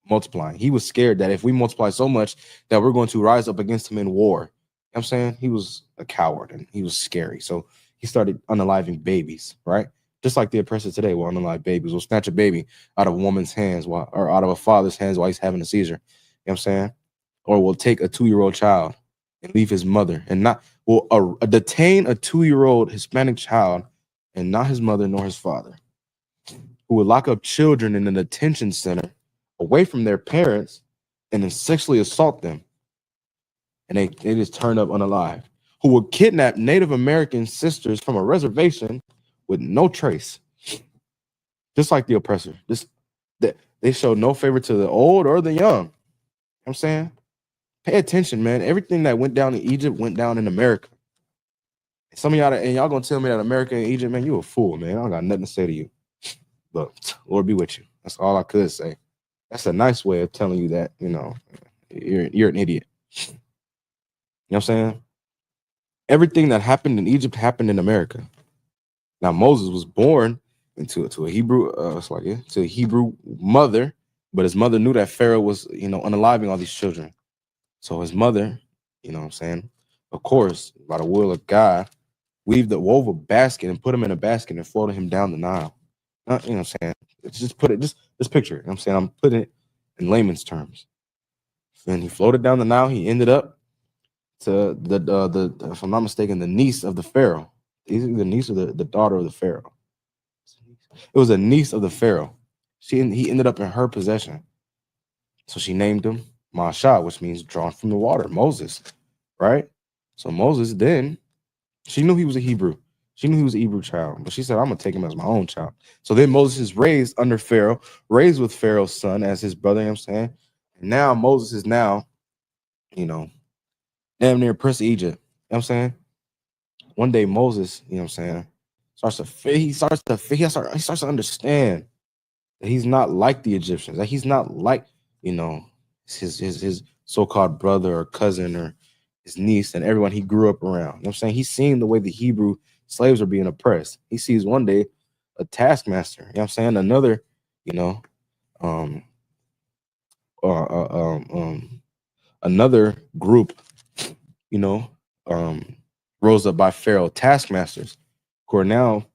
multiplying. He was scared that if we multiply so much that we're going to rise up against him in war. I'm saying, he was a coward and he was scary. So he started unaliving babies, right? Just like the oppressor today will unalive babies, will snatch a baby out of a woman's hands or out of a father's hands while he's having a seizure. You know what I'm saying? Or will take a 2-year-old child and leave his mother and will detain a 2-year-old Hispanic child and not his mother nor his father, who would lock up children in an detention center away from their parents and then sexually assault them. And they just turn up unalive. Who would kidnap Native American sisters from a reservation with no trace. Just like the oppressor. They show no favor to the old or the young. You know what I'm saying? Pay attention, man. Everything that went down in Egypt went down in America. Some of y'all, and y'all gonna tell me that America and Egypt, man, you a fool, man. I don't got nothing to say to you. But Lord be with you. That's all I could say. That's a nice way of telling you that, you're an idiot. You know what I'm saying? Everything that happened in Egypt happened in America. Now Moses was born into a Hebrew, to a Hebrew mother, but his mother knew that Pharaoh was, unaliving all these children. So his mother, you know what I'm saying, of course, by the will of God, wove a basket and put him in a basket and floated him down the Nile. You know what I'm saying? Just picture it. You know what I'm saying, I'm putting it in layman's terms. And he floated down the Nile. He ended up to the if I'm not mistaken, the niece of the Pharaoh. Either the niece or the daughter of the Pharaoh. It was a niece of the Pharaoh. He ended up in her possession. So she named him Masha, which means drawn from the water, Moses, right? So Moses then, she knew he was a Hebrew. She knew he was a Hebrew child, but she said, I'm going to take him as my own child. So then Moses is raised under Pharaoh, raised with Pharaoh's son as his brother, you know what I'm saying? And now Moses is now, damn near Prince of Egypt. You know what I'm saying? One day Moses, you know what I'm saying, he starts to understand that he's not like the Egyptians, that he's not like, his so-called brother or cousin or his niece and everyone he grew up around. You know what I'm saying? He's seeing the way the Hebrew slaves are being oppressed. He sees one day a taskmaster, you know what I'm saying, another, another group rose up by Pharaoh taskmasters, who are now,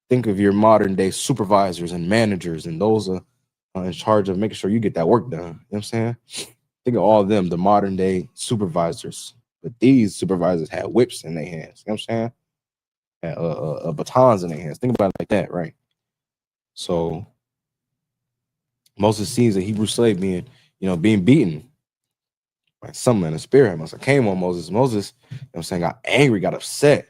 think of your modern day supervisors and managers, and those are in charge of making sure you get that work done. You know what I'm saying? Think of all of them, the modern day supervisors. But these supervisors had whips in their hands. You know what I'm saying? Had batons in their hands. Think about it like that, right? So Moses sees a Hebrew slave being beaten. Like something in the spirit must have came on Moses. Moses, you know what I'm saying, got angry, got upset.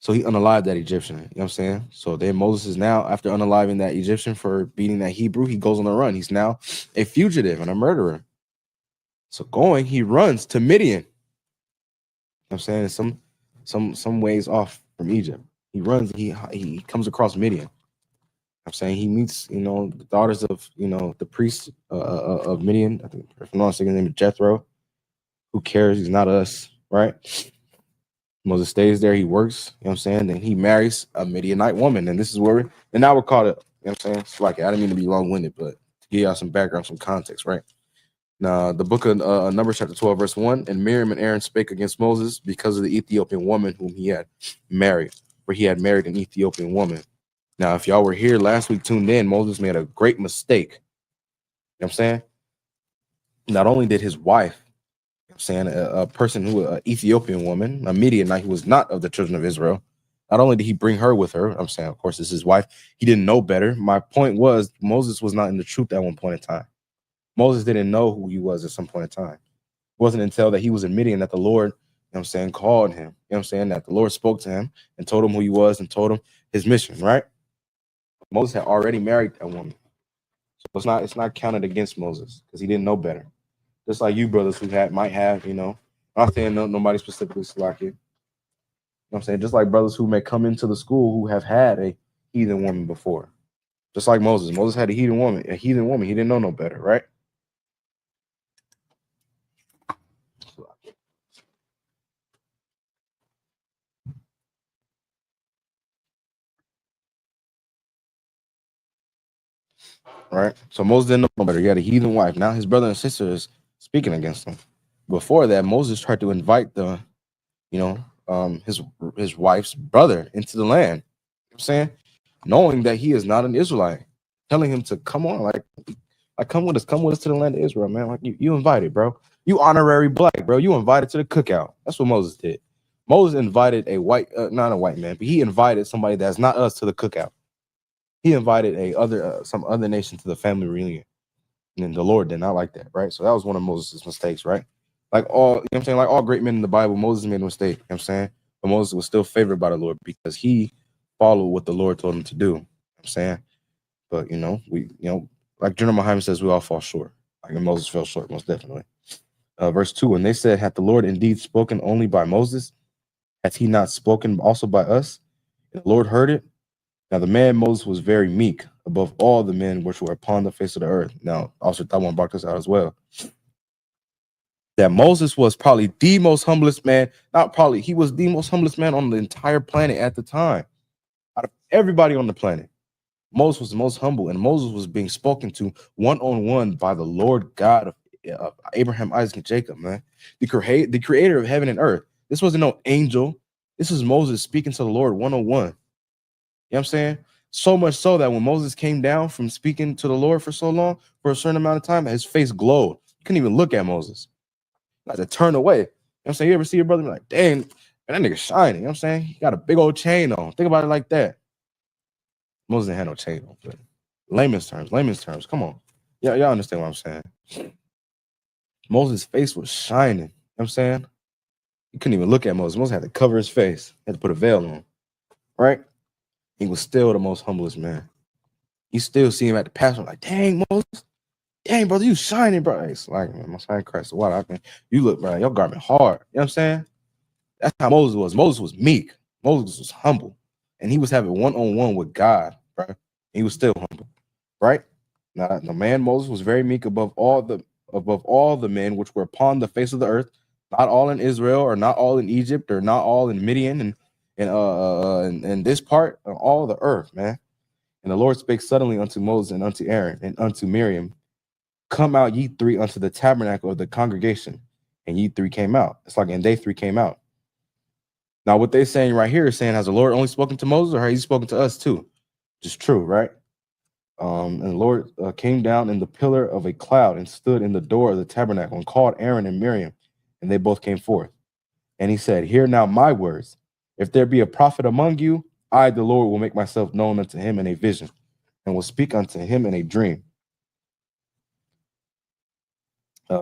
So he unalived that Egyptian. You know what I'm saying? So then Moses is now, after unaliving that Egyptian for beating that Hebrew, he goes on the run. He's now a fugitive and a murderer. So he runs to Midian. You know what I'm saying? Some ways off from Egypt. He runs, he comes across Midian. You know what I'm saying? He meets, the daughters of, the priest of Midian. I think, if I'm not mistaken, his name is Jethro. Who cares? He's not us, right? Moses stays there, he works, you know what I'm saying? Then he marries a Midianite woman. And this is where now we're caught up. You know what I'm saying? It's like, I didn't mean to be long-winded, but to give y'all some background, some context, right? Now, the book of Numbers chapter 12, verse 1, and Miriam and Aaron spake against Moses because of the Ethiopian woman whom he had married, for he had married an Ethiopian woman. Now, if y'all were here last week, tuned in, Moses made a great mistake. You know what I'm saying? Not only did his wife, saying a person an Ethiopian woman, a Midianite who was not of the children of Israel. Not only did he bring her with her, I'm saying, of course, this is his wife. He didn't know better. My point was Moses was not in the truth at one point in time. Moses didn't know who he was at some point in time. It wasn't until that he was in Midian that the Lord, called him. That the Lord spoke to him and told him who he was and told him his mission, right? Moses had already married a woman. So it's not counted against Moses because he didn't know better. Just like you brothers who might have, I'm not saying nobody specifically Slack you. You know what I'm saying? Just like brothers who may come into the school who have had a heathen woman before. Just like Moses. Moses had a heathen woman. He didn't know no better, right? Right? So Moses didn't know no better. He had a heathen wife. Now his brother and sister is speaking against him. Before that, Moses tried to invite his wife's brother into the land. You know what I'm saying? Knowing that he is not an Israelite, telling him to come on, like come with us to the land of Israel, man. Like you invited, bro. You honorary black, bro. You invited to the cookout. That's what Moses did. Moses invited a white, not a white man, but he invited somebody that's not us to the cookout. He invited some other nation to the family reunion. And the Lord did not like that, right? So that was one of Moses' mistakes, right? Like all great men in the Bible, Moses made a mistake, you know what I'm saying? But Moses was still favored by the Lord because he followed what the Lord told him to do. You know what I'm saying? But like General Muhammad says, we all fall short. Like Moses fell short, most definitely. Verse 2, and they said, hath the Lord indeed spoken only by Moses? Hath he not spoken also by us? And the Lord heard it. Now the man Moses was very meek above all the men which were upon the face of the earth. Now, also Taiwan brought this out as well. That Moses was probably the most humblest man. Not probably, he was the most humblest man on the entire planet at the time. Out of everybody on the planet, Moses was the most humble, and Moses was being spoken to one-on-one by the Lord God of Abraham, Isaac, and Jacob, man. The creator of heaven and earth. This wasn't no angel. This was Moses speaking to the Lord one-on-one. You know what I'm saying? So much so that when Moses came down from speaking to the Lord for so long, for a certain amount of time, his face glowed. You couldn't even look at Moses. Like to turn away. You know what I'm saying? You ever see your brother be like, dang, man, that nigga shining. You know what I'm saying? He got a big old chain on. Think about it like that. Moses didn't have no chain on, but layman's terms. Come on. Yeah, y'all understand what I'm saying. Moses' face was shining. You know what I'm saying? You couldn't even look at Moses. Moses had to cover his face. He had to put a veil on. Right? He was still the most humblest man. You still see him at the pastor like, dang, Moses. Dang, brother, you shining, bro. It's like, man, my sign Christ. What? You look, bro, your garment hard. You know what I'm saying? That's how Moses was. Moses was meek. Moses was humble. And he was having one-on-one with God, bro. He was still humble, right? Now, the man Moses was very meek above all the men which were upon the face of the earth, not all in Israel, or not all in Egypt, or not all in Midian, and this part of all the earth, man. And the Lord spake suddenly unto Moses and unto Aaron and unto Miriam, come out ye three unto the tabernacle of the congregation. and ye three came out. It's like, and they three came out. Now, what they're saying right here is saying, has the Lord only spoken to Moses, or has he spoken to us too? Just true, right? And the Lord came down in the pillar of a cloud and stood in the door of the tabernacle and called Aaron and Miriam, and they both came forth. And he said, hear now my words. If there be a prophet among you, I, the Lord, will make myself known unto him in a vision, and will speak unto him in a dream.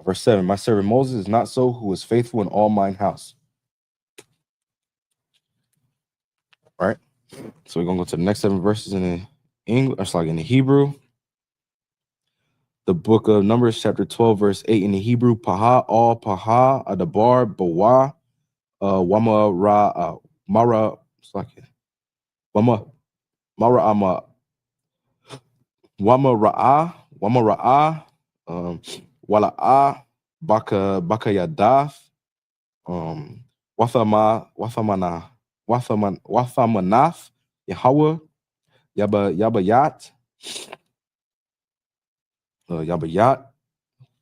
Verse 7, my servant Moses is not so, who is faithful in all mine house. All right. So we're going to go to the next 7 verses in the English, it's like in the Hebrew. The book of Numbers, chapter 12, verse 8 in the Hebrew, Paha, all Paha, Adabar, Bawa, Wama Ra, Mara, it's like Wama, Mara Ama, Wama Ra'a, Wala'a, Baka Yadath, Wathamanath, Yahweh, Yabayat, Yabayat,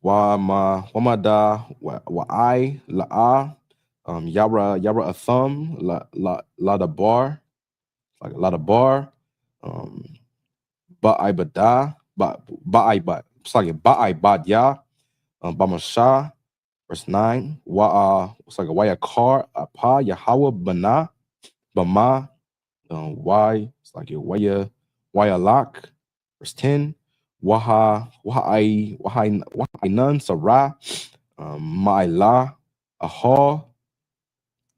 Wamada, Wa'ai, La'a, Yara Atham, Ladabar, like Ladabar, Ba'ibada, Ba'ibad, it's like Ba'ibadya, Bamasha, verse 9, it's like a Wayakar, Apa, Yahweh, Bana, Bama, Y, it's like a Wayalak, verse 10, Wahainan, Sarah, Ma'ila, Aha,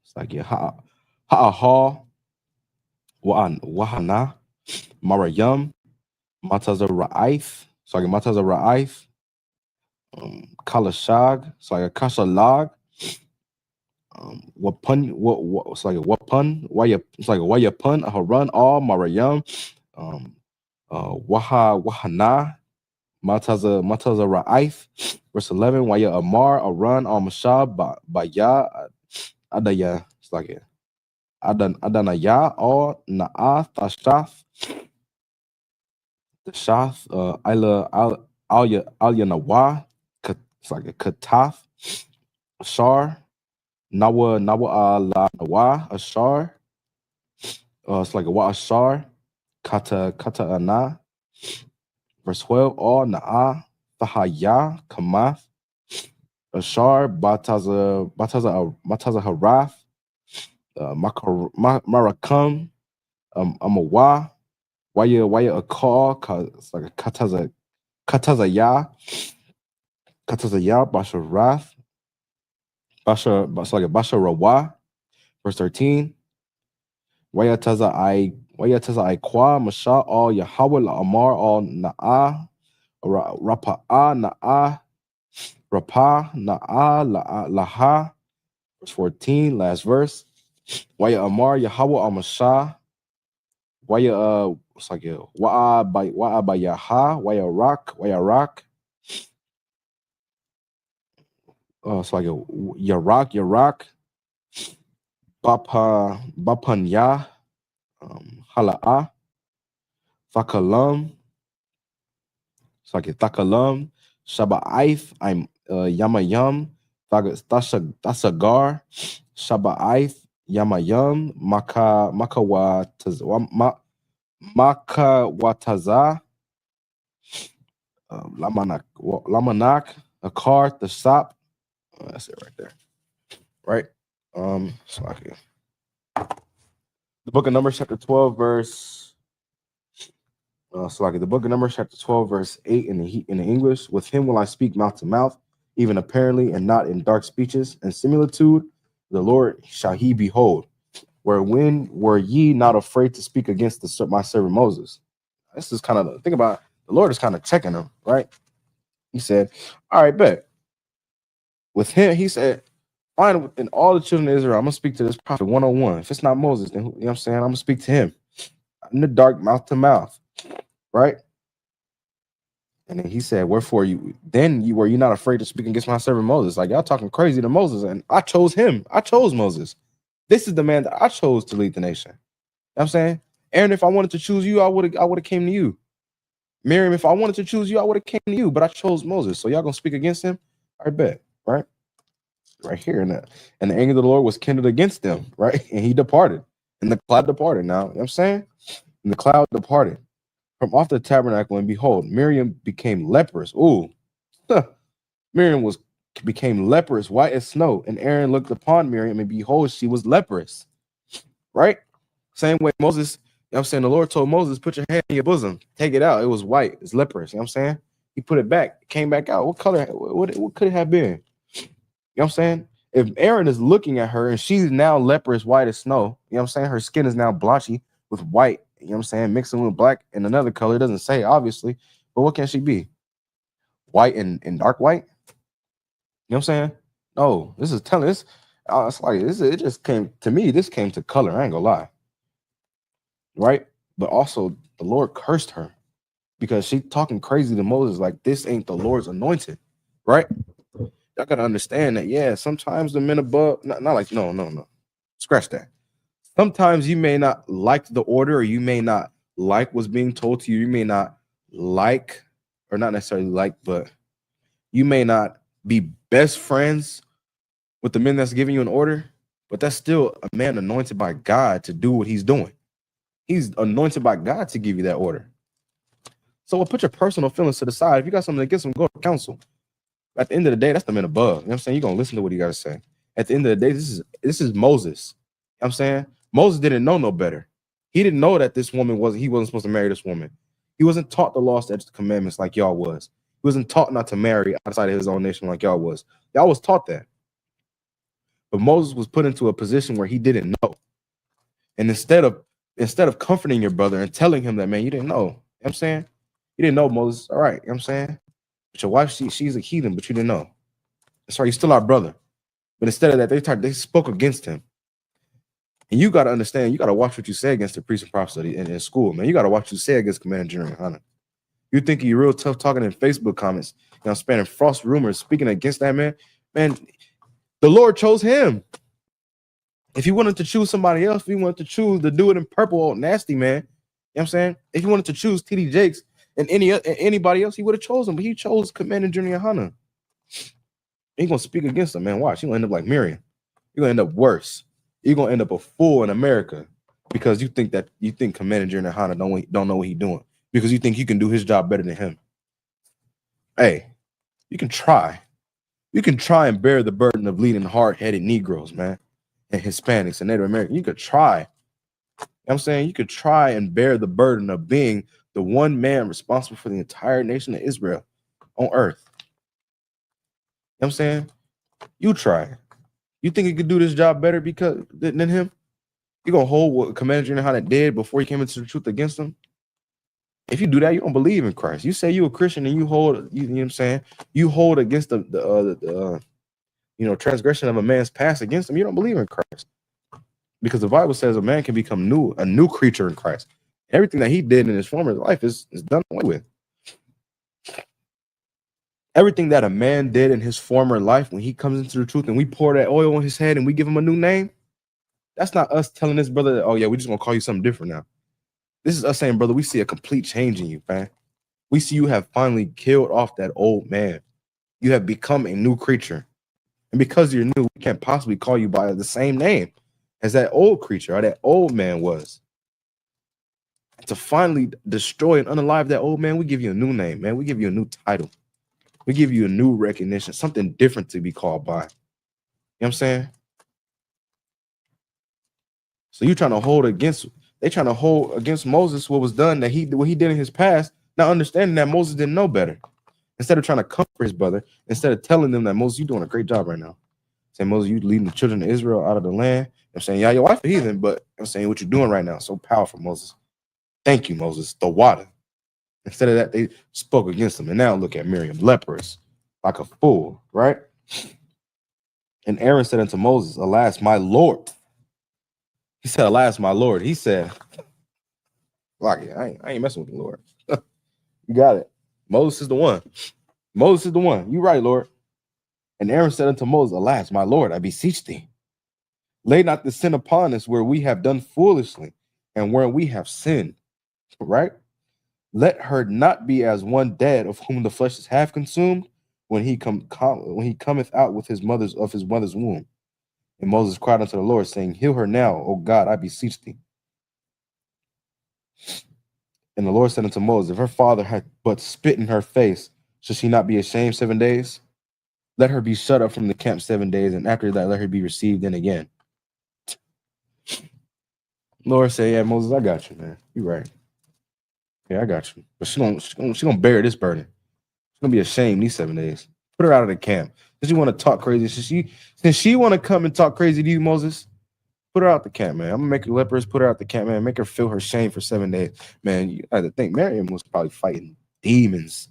it's like a Ha'aha, Wahana, Marayam, Mataza Ra'if, it's like a Mataza Ra'if, Kalashag, it's like a Kashalag, Wapun, it's like a Wapun, it's like a Wayapun, a Haran, all Marayam, Wahana, Mataza Ra'if, verse 11, Waya Amar, Aran, Al Mashab, Baya, Adaya, it's like it. Adanaya, or Na'ath, Tashaf, the Shath, Alya Nawa, it's like a Kataf, Ashar, Nawa ala Nawa, Ashar, it's like a Wa Ashar, Kata Ana, verse 12, all Na'a, Thahaya, Kamath, Ashar, Bataza Harath, Marakam, Amawa, Waya Akar, it's like a Katazaya, Basharath, it's like a Basharawa, verse 13, Wayataza Aikwa, Masha, all Yahweh, Amar, all Na'a, Rapa'a, Na'a, Rapa, Na'a, Laha, verse 14, last verse. Waya Amar, Yahweh, Amasha, Waya, it's like a Wa'a by Yaha, Waya Rock, it's like a Yarak, Bapanya, Hala'a, Thakalam, it's like a Thakalam, Shaba'if, I'm Yamayam, Thasagar, Shaba'if, Yamayam, Makawataza, Lamanak, Akar, the Sop. That's it right there. Right? So okay. The book of Numbers, chapter 12, verse. The book of Numbers, chapter 12, verse 8 in the English. With him will I speak mouth to mouth, even apparently, and not in dark speeches and similitude. The Lord shall he behold. When were ye not afraid to speak against my servant Moses? This is kind of the thing about the Lord is kind of checking him, right? He said, all right, bet. With him, he said, fine, within all the children of Israel, I'm going to speak to this prophet one-on-one. If it's not Moses, then, you know what I'm saying? I'm going to speak to him in the dark, mouth to mouth, right? And then he said, wherefore were you not afraid to speak against my servant Moses? Like, y'all talking crazy to Moses, and I chose him. I chose Moses. This is the man that I chose to lead the nation. You know what I'm saying? Aaron, if I wanted to choose you, I would have came to you. Miriam, if I wanted to choose you, I would have came to you, but I chose Moses. So y'all gonna speak against him? I bet, right? right here. And the anger of the Lord was kindled against them, right? And he departed. And the cloud departed. Now, you know what I'm saying? And the cloud departed from off the tabernacle, and behold, Miriam became leprous. Ooh, Miriam became leprous, white as snow. And Aaron looked upon Miriam, and behold, she was leprous. Right? Same way Moses, you know what I'm saying? The Lord told Moses, put your hand in your bosom, take it out. It was white, it's leprous. You know what I'm saying? He put it back, it came back out. What color? What could it have been? You know what I'm saying? If Aaron is looking at her and she's now leprous, white as snow, you know what I'm saying? Her skin is now blotchy with white, you know what I'm saying? Mixing with black and another color. It doesn't say, obviously, but what can she be? White and dark white? You know what I'm saying? No, this is telling this. It's like this. It just came to me. This came to color. I ain't gonna lie, right? But also, the Lord cursed her because she talking crazy to Moses like this ain't the Lord's anointed, right? Y'all gotta understand that. Yeah, sometimes the men above, not like no, scratch that. Sometimes you may not like the order, or you may not like what's being told to you. You may not like, or not necessarily like, but you may not be best friends with the men that's giving you an order, but that's still a man anointed by God to do what he's doing. He's anointed by God to give you that order. So we'll put your personal feelings to the side. If you got something against him, go to counsel. At the end of the day, that's the man above. You know what I'm saying? You're gonna listen to what he got to say. At the end of the day, this is Moses. You know what I'm saying? Moses didn't know no better. He didn't know that this woman he wasn't supposed to marry this woman. He wasn't taught the law, statutes, commandments like y'all was. He wasn't taught not to marry outside of his own nation like y'all was. Y'all was taught that. But Moses was put into a position where he didn't know. And instead of comforting your brother and telling him that, man, you didn't know. You know what I'm saying? You didn't know, Moses. All right, you know what I'm saying? But your wife, she's a heathen, but you didn't know. Sorry, you're still our brother. But instead of that, they spoke against him. And you got to understand, you got to watch what you say against the priests and prophets in school, man. You got to watch what you say against Commander General Hunter. You think you're real tough talking in Facebook comments, you know, spanning false rumors, speaking against that man. Man, the Lord chose him. If he wanted to choose somebody else, if he wanted to choose the dude in purple, old nasty man, you know what I'm saying? If he wanted to choose TD Jakes and anybody else, he would have chosen, but he chose Commander Junior Hunter. He's gonna speak against him, man. Watch, you're gonna end up like Miriam. You're gonna end up worse. You're gonna end up a fool in America because you think Commander Junior Hunter don't know what he's doing because you think you can do his job better than him. Hey, you can try. You can try and bear the burden of leading hard-headed Negroes, man, and Hispanics and Native Americans. You could try. You know what I'm saying? You could try and bear the burden of being the one man responsible for the entire nation of Israel on earth. You know what I'm saying? You try. You think you could do this job better than him? You gonna hold what Commander General Hunter did before he came into the truth against him? If you do that, you don't believe in Christ. You say you're a Christian and you know what I'm saying? You hold against the transgression of a man's past against him. You don't believe in Christ. Because the Bible says a man can become a new creature in Christ. Everything that he did in his former life is done away with. Everything that a man did in his former life, when he comes into the truth and we pour that oil on his head and we give him a new name, that's not us telling this brother that, oh yeah, we're just gonna call you something different now. This is us saying, brother, we see a complete change in you, man. We see you have finally killed off that old man. You have become a new creature. And because you're new, we can't possibly call you by the same name as that old creature or that old man was. To finally destroy and unalive that old man, we give you a new name, man. We give you a new title. We give you a new recognition, something different to be called by. You know what I'm saying? So they trying to hold against Moses what was done, what he did in his past, not understanding that Moses didn't know better. Instead of trying to comfort his brother, instead of telling them that, Moses, you're doing a great job right now. Saying, Moses, you leading the children of Israel out of the land. I'm saying, yeah, your wife is heathen, but I'm saying what you're doing right now, so powerful, Moses. Thank you, Moses. The water. Instead of that, they spoke against him. And now look at Miriam, leprous, like a fool, right? And Aaron said unto Moses, alas, my Lord. He said, alas, my Lord. He said, like it, I ain't messing with the Lord. You got it. Moses is the one. Moses is the one. You right, Lord. And Aaron said unto Moses, alas, my Lord, I beseech thee, lay not the sin upon us where we have done foolishly and where we have sinned, right? Let her not be as one dead of whom the flesh is half consumed, when he cometh out with his mother's womb. And Moses cried unto the Lord, saying, Heal her now, O God, I beseech thee. And the Lord said unto Moses, If her father had but spit in her face, should she not be ashamed 7 days? Let her be shut up from the camp 7 days, and after that let her be received in again. Lord said, Yeah, Moses, I got you, man. You right. Yeah, I got you. But she gonna bear this burden. She's gonna be ashamed these 7 days. Put her out of the camp. Does she want to talk crazy? Since she want to come and talk crazy to you, Moses, put her out the camp, man. I'm gonna make her lepers, put her out the camp, man. Make her feel her shame for 7 days. Man, you had to think Miriam was probably fighting demons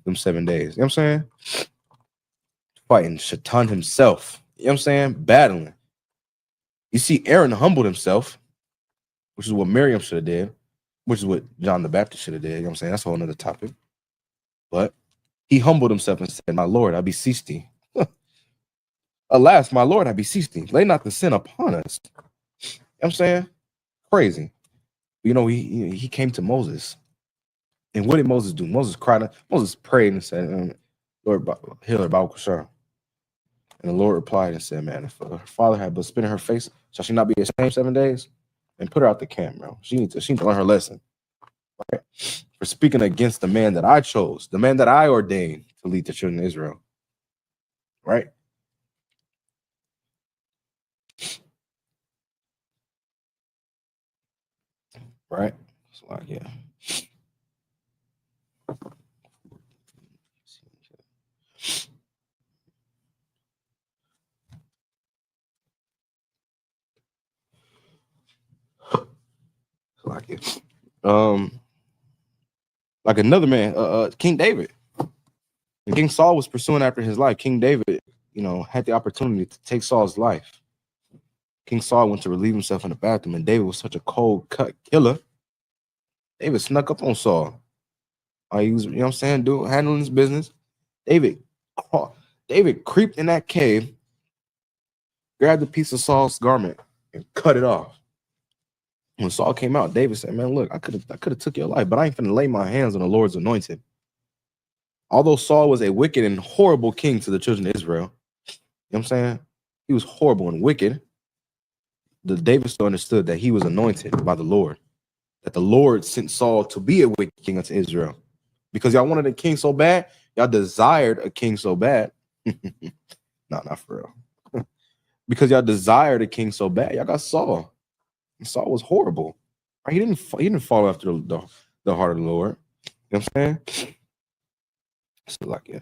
them 7 days. You know what I'm saying? Fighting Shaitan himself. You know what I'm saying? Battling. You see, Aaron humbled himself, which is what Miriam should have did, which is what John the Baptist should have did. You know what I'm saying? That's a whole nother topic. But he humbled himself and said, My Lord, I beseech thee. Alas, my Lord, I beseech thee. Lay not the sin upon us. You know what I'm saying? Crazy. You know, he came to Moses. And what did Moses do? Moses cried. Moses prayed and said, Lord, heal her, Baal Kashar. And the Lord replied and said, Man, if her father had but spit in her face, shall she not be ashamed 7 days? And put her out the camp, bro. She needs to learn her lesson. Right? For speaking against the man that I chose, the man that I ordained to lead the children of Israel. Right? Right? So like, yeah. Like it. Like another man, King David. When King Saul was pursuing after his life, King David, you know, had the opportunity to take Saul's life. King Saul went to relieve himself in the bathroom, and David was such a cold-cut killer. David snuck up on Saul. He was, you know what I'm saying, handling his business. David creeped in that cave, grabbed a piece of Saul's garment, and cut it off. When Saul came out, David said, Man, look, I could have took your life, but I ain't finna lay my hands on the Lord's anointed. Although Saul was a wicked and horrible king to the children of Israel, you know what I'm saying? He was horrible and wicked. David still understood that he was anointed by the Lord, that the Lord sent Saul to be a wicked king unto Israel. Because y'all wanted a king so bad, y'all desired a king so bad. Not for real. Because y'all desired a king so bad, y'all got Saul. And Saul was horrible. Right? He didn't follow after the heart of the Lord. You know what I'm saying? So like, yeah.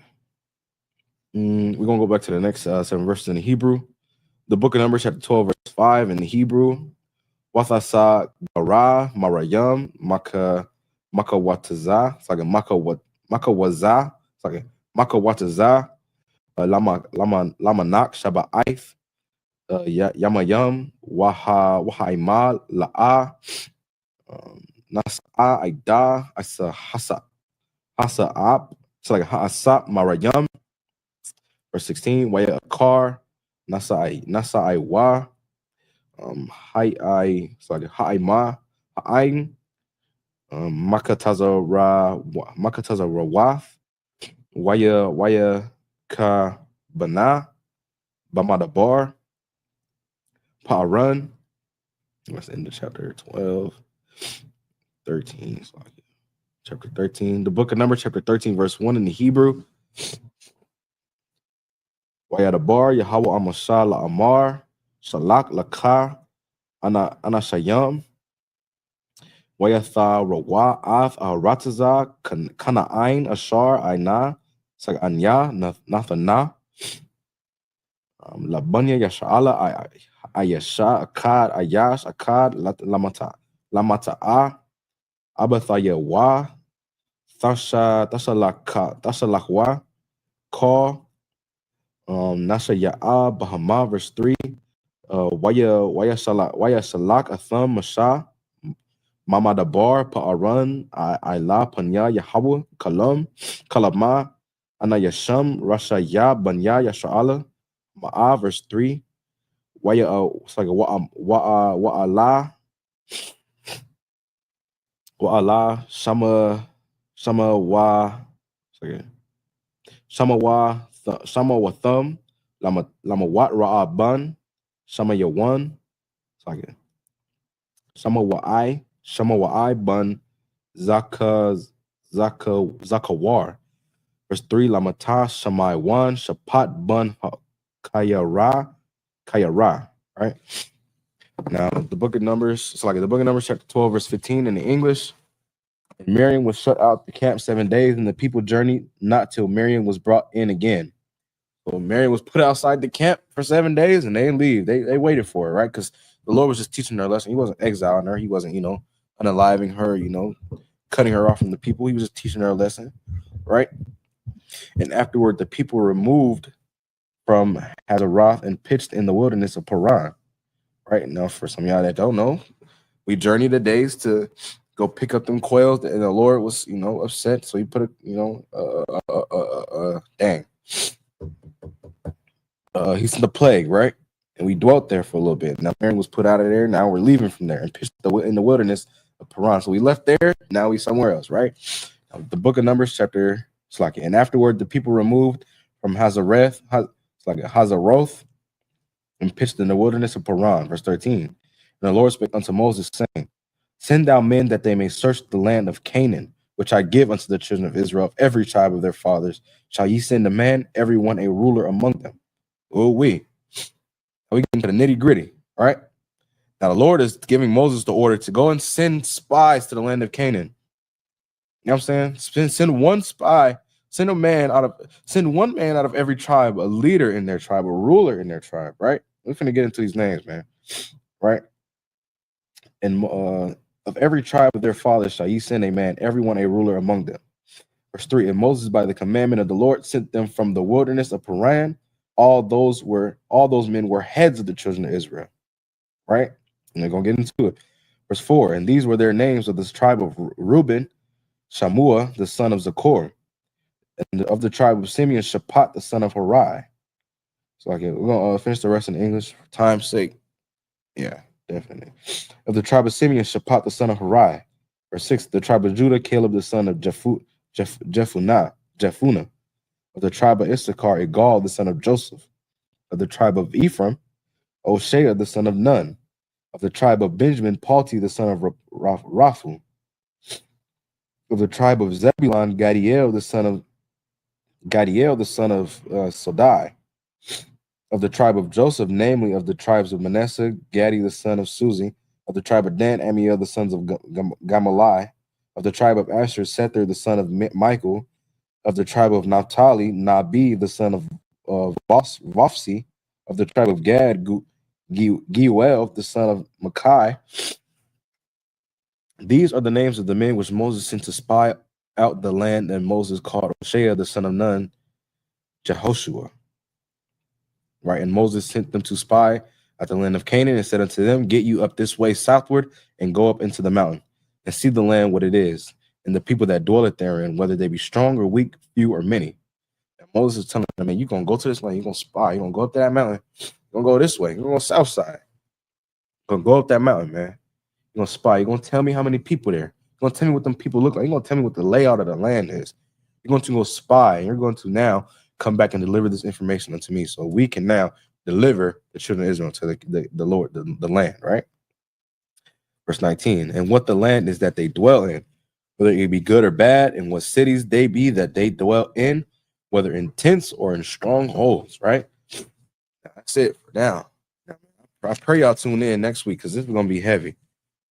We're gonna go back to the next 7 verses in the Hebrew. The book of Numbers, chapter 12, verse 5 in the Hebrew. Wathasa Gara Marayam Maka Wataza. It's like a Maka Waza. It's like a Maka Wataza. Lamanak Shaba Aif. Yamayam Wahaima La'a. Nasa Aida Asa Hasa Ab. It's like a Hasa Marayam. Verse 16. Waya Akar. Nasa Aiwa. It's like Haima, Ha'ain, Makataza Rawath, Waya Ka Bana, Bamadabar, Pa'aran. Let's end the chapter 12, 13. So chapter 13. The book of Numbers, chapter 13, verse 1 in the Hebrew. Wayadabar, Yahweh Amasha La Amar, Shalak Lakar, Ana Shayam. Wayatha Rawa Ath Rataza Kana'ain Ashar Aina Sag Anya Nathana Labanya Yasha'ala Ayasha Akad Ayash Akad Lamata'a Abathayawa Tashalakwa Call Nasha Ya'a Bahama verse 3 Waya Shalak Atham Masha Mama Dabar, Pa'aran, Ayla, Panya, Yahweh, Kalama, Ana Yasham, Rasha Ya, Banya, Yasha'ala, Ma'a, verse 3. Waya, it's like Wa'ala, Shama, Wa, Shama wa thumb, lama wat ra'a bun, Shama ya one. It's like it. Shama wa I bun, zakawar. Verse 3, lamata shamai one, shapat bun kayara. Right? Now the book of Numbers, it's like the book of Numbers, chapter 12, verse 15 in the English. And Miriam was shut out the camp 7 days, and the people journeyed not till Miriam was brought in again. So Miriam was put outside the camp for 7 days, and they didn't leave. They waited for her, right? Because the Lord was just teaching her a lesson. He wasn't exiling her. He wasn't, unaliving her, cutting her off from the people. He was just teaching her a lesson, right? And afterward, the people were removed from Hazeroth and pitched in the wilderness of Paran. Right now, for some of y'all that don't know, we journeyed the days to go pick up them quails, and the Lord was, upset. So he put he sent the plague, right? And we dwelt there for a little bit. Now Miriam was put out of there. Now we're leaving from there and pitched in the wilderness of Paran. So we left there. Now we somewhere else, right? The book of Numbers, chapter Slaki. And afterward, the people removed from Hazeroth, and pitched in the wilderness of Paran. Verse 13. And the Lord spake unto Moses, saying, Send thou men that they may search the land of Canaan, which I give unto the children of Israel, of every tribe of their fathers. Shall ye send a man, every one a ruler among them? Oh, we get into the nitty gritty, right? Now the Lord is giving Moses the order to go and send spies to the land of Canaan. You know what I'm saying? Send one spy, send one man out of every tribe, a leader in their tribe, a ruler in their tribe, right? We're finna get into these names, man, right? And of every tribe of their fathers shall ye send a man, everyone a ruler among them. Verse 3, and Moses by the commandment of the Lord sent them from the wilderness of Paran. All those men were heads of the children of Israel, right? And they're gonna get into it. Verse 4, and these were their names of this tribe of Reuben, Shammua, the son of Zaccur, and of the tribe of Simeon, Shaphat, the son of Hori. So okay, we're gonna finish the rest in English for time's sake. Yeah, definitely. Of the tribe of Simeon, Shaphat, the son of Hori. Verse 6, the tribe of Judah, Caleb, the son of Jephunneh. Of the tribe of Issachar, Igal, the son of Joseph. Of the tribe of Ephraim, Oshea, the son of Nun. Of the tribe of Benjamin, Palti, the son of Raphu. Of the tribe of Zebulun, Gadiel, the son of Sodai. Of the tribe of Joseph, namely of the tribes of Manasseh, Gadi, the son of Suzi. Of the tribe of Dan, Amiel, the sons of Gamalai. Of the tribe of Asher, Sether, the son of Michael. Of the tribe of Naphtali, Nabi, the son of Vophsi. Of the tribe of Gad, Geuel, the son of Makai. These are the names of the men which Moses sent to spy out the land, and Moses called Oshea, the son of Nun, Jehoshua. Right, and Moses sent them to spy at the land of Canaan and said unto them, Get you up this way southward and go up into the mountain and see the land what it is, and the people that dwell it therein, whether they be strong or weak, few or many. And Moses is telling them, man, you're going to go to this land, you're going to spy, you're going to go up to that mountain, you're going to go this way, you're going to go south side. You're going to go up that mountain, man. You're going to spy, you're going to tell me how many people there. You're going to tell me what them people look like. You're going to tell me what the layout of the land is. You're going to go spy, and you're going to now come back and deliver this information unto me, so we can now deliver the children of Israel to the Lord, the land, right? Verse 19, and what the land is that they dwell in, whether it be good or bad, and what cities they be that they dwell in, whether in tents or in strongholds, right? That's it for now. I pray y'all tune in next week, because this is going to be heavy.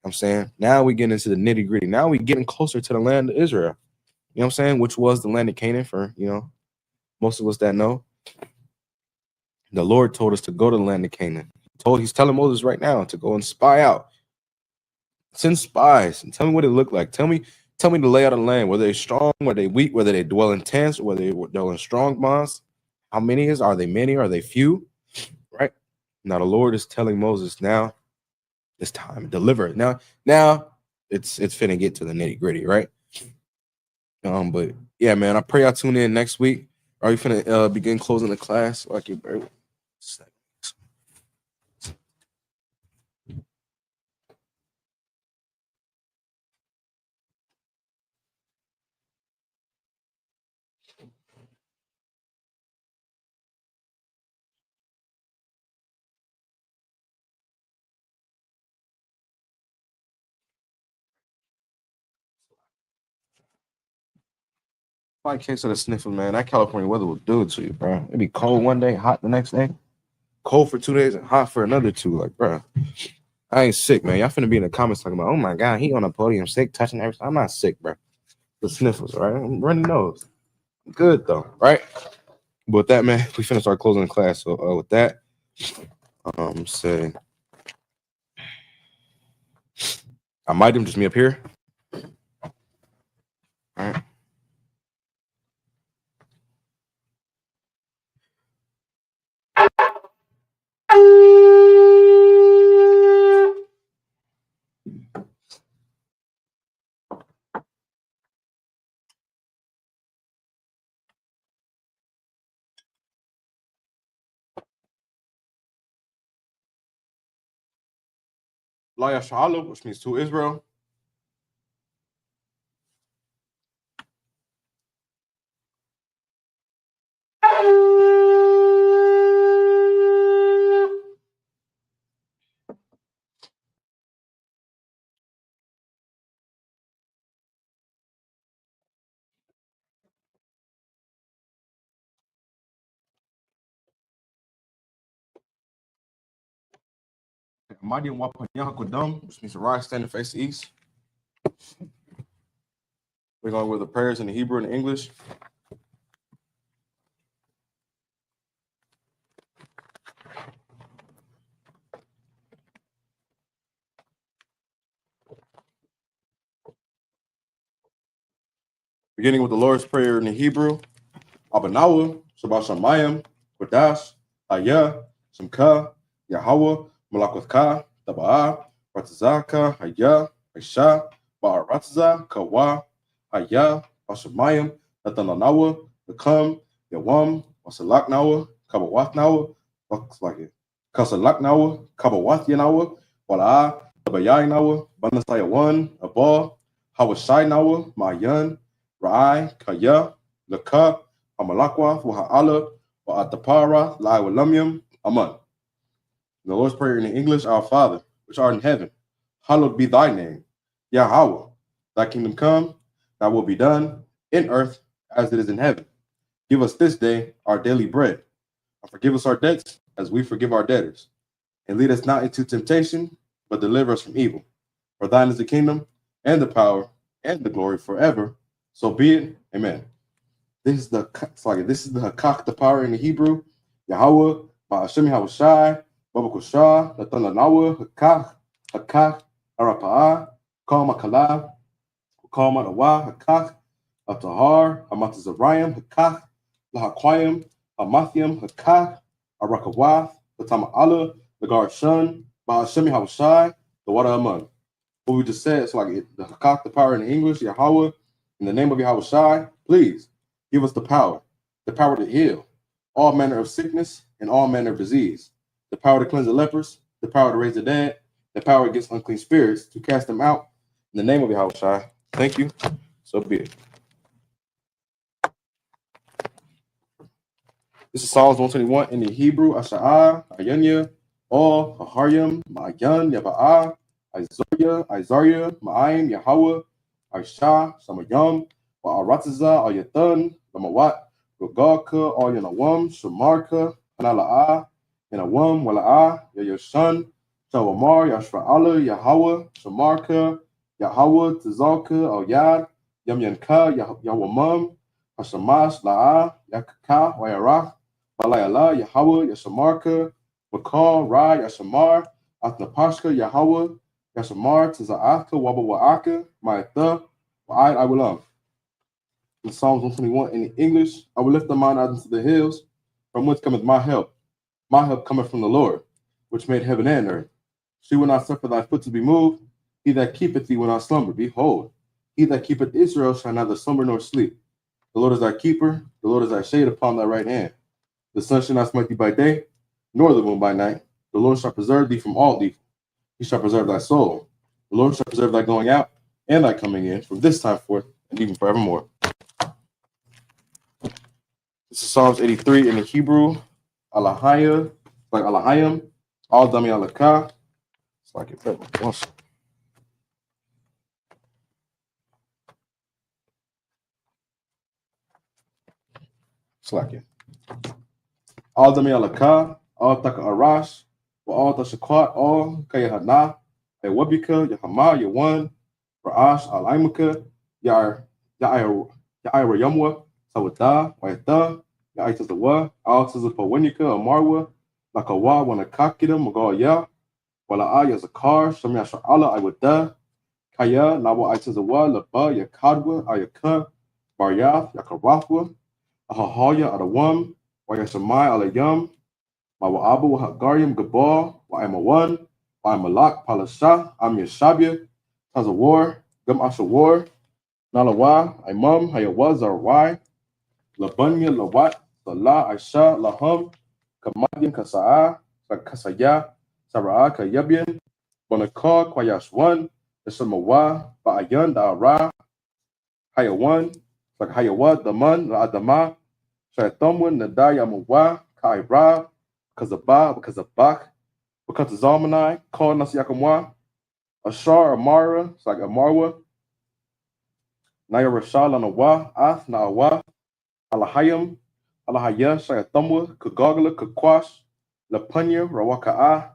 I'm saying now we get into the nitty gritty. Now we getting closer to the land of Israel. You know what I'm saying? Which was the land of Canaan for, most of us that know. The Lord told us to go to the land of Canaan. He's telling Moses right now to go and spy out. Send spies and tell me what it looked like. Tell me the layout of the land, whether they're strong, whether they weak, whether they dwell in tents, whether they dwell in strong bonds. How many are they many? Are they few? Right? Now the Lord is telling Moses, now it's time. Deliver it. Now it's finna get to the nitty-gritty, right? But yeah, man, I pray y'all tune in next week. Are you finna begin closing the class? Like you, bro. My case of the sniffles, man. That California weather will do it to you, bro. It'd be cold one day, hot the next day. Cold for 2 days and hot for another 2. Like, bro, I ain't sick, man. Y'all finna be in the comments talking about, oh my God, he on a podium sick, touching everything. I'm not sick, bro. The sniffles, right? I'm running nose. I'm good though, right? But with that, man, we finished our closing class. So with that, say I might just me up here. All right. La Yashala, which means to Israel. Mighty and Wapanyahakodum, which means to rise, stand, and face the east. We're going with the prayers in the Hebrew and the English. Beginning with the Lord's Prayer in the Hebrew. Abanawa, Shabbat Shamayim, Kodash, Ayah, Shemka, Yahweh, Malakothka, Taba'ah, Ratazaka, Ayah, Aisha, Ba'aratza, Kawa, Ayah, Bashamayim, Natananawa, Nakam, Yawam, Wasalaknawa, Kabawathnawa, Kasalaknawa, Kabawathinawa, Wala'ah, Tabayaynawa, Banasayawan, Abah, Hawashaynawa, Mayan, Ra'ai, Kaya, Laka, Amalakwa, Waha'ala, Wa'atapara, La'iwalamyam, Aman. The Lord's Prayer in the English, Our Father, which art in heaven, hallowed be thy name. Yahweh, thy kingdom come, thy will be done, in earth as it is in heaven. Give us this day our daily bread, and forgive us our debts as we forgive our debtors. And lead us not into temptation, but deliver us from evil. For thine is the kingdom, and the power, and the glory forever. So be it. Amen. This is the Hakak, the power in the Hebrew. Yahweh, Ba'ashem Yahushai, Babakosha, Natananawa, Hakak, Arapa'ah, Kal Makala, Kal Madawa, Hakak, Atahar, Hamatazarayim, Hakak, Lahakwayim, Hamathiam, Hakak, Arakawath, Latama'ala, Lagar Shun, Ba'ashem Yahushai, the water among. What we just said, the Hakak, the power in the English, Yahweh, in the name of Yahushai, please. Give us the power to heal all manner of sickness and all manner of disease, the power to cleanse the lepers, the power to raise the dead, the power against unclean spirits, to cast them out in the name of Yahushua. Thank you. So be it. This is Psalms 121 in the Hebrew. Asha'ah, Ayanya, All, Aharyam, Ma'ayan, Yaba'ah, Isaiah, Ma'ayim, Yahweh, Aisha, Samayam, Wa'aratza, Ayatan, Lamawat, Rogaka, All Yanawam, Shamarka, Hanala'a, Yanawam, Wala'ah, Yayashan, Shawamar, Yashfa'ala, Yahweh, Shamarka, Yahweh, Tizalka, Al Yad, Yamyanka, Yahwamam, Hashamash, La'a, Yakaka, Wayarach, Balayala, Yahweh, Yashamarka, Bakal, Ra, Yashamar, Athnapashka, Yahweh, Yashamar, Tiza'aka, Wabawa'aka, Ma'atha, Wa'ai, I will love. In Psalms 121 in the English, I will lift up mine eyes into the hills, from whence cometh my help. My help cometh from the Lord, which made heaven and earth. She will not suffer thy foot to be moved. He that keepeth thee will not slumber. Behold, he that keepeth Israel shall neither slumber nor sleep. The Lord is thy keeper. The Lord is thy shade upon thy right hand. The sun shall not smite thee by day, nor the moon by night. The Lord shall preserve thee from all evil. He shall preserve thy soul. The Lord shall preserve thy going out and thy coming in from this time forth and even forevermore. This is Psalms 83 in the Hebrew. Alahaya, like Alahayim, all Dami Alaka. It's like it. Once. Slacking. All the Mialaka, all Taka Arash, all the Shaquat, all Kayahana, a Wabika, Yahama, Yawan, Ra'ash, Alaimaka, Yaira Yamwa, Sawata, Waita, Yaitazawa, Altaza Pawinika, Amarwa, Lakawa, Wanakakida, Magal Wala Yazakar, Shamya Sha'ala, Iwada, Kaya, Nawa Aitazawa, Laba, Yakadwa, Ayaka, Baryath, Yakarafwa, Ahahaya, Adawam, Wayashamai, Alayam, Mawaabu, Hagarium, Gabal, Waimawan, Waimalak, Palasha, Am Yashabia, Tazawar, Gum Ashawar, Nalawa, Imam, Hayawaz, Arwai, Labunya, Lawat, Salah, Aisha, Laham, Kamadian, Kasa'a, Kasaya, Sara'a, Kayabian, Bonakar, Kwayashwan, Nishamawa, Ba'ayan, Da'ara, Hayawan, Hayawa, Daman, La'adama, Shaitamwan, Nadaya, Mawa, Kaira, Kazabak, Bakatazalmanai, Kal Nasiakamwa, Ashar, Amara, Amarwa, Naya Rashal, Anawa, Ath, Na'awa, Alahayam, Alahaya, Shayatamwa, Kagagala, Kakwash, Lapunya, Rawaka'a,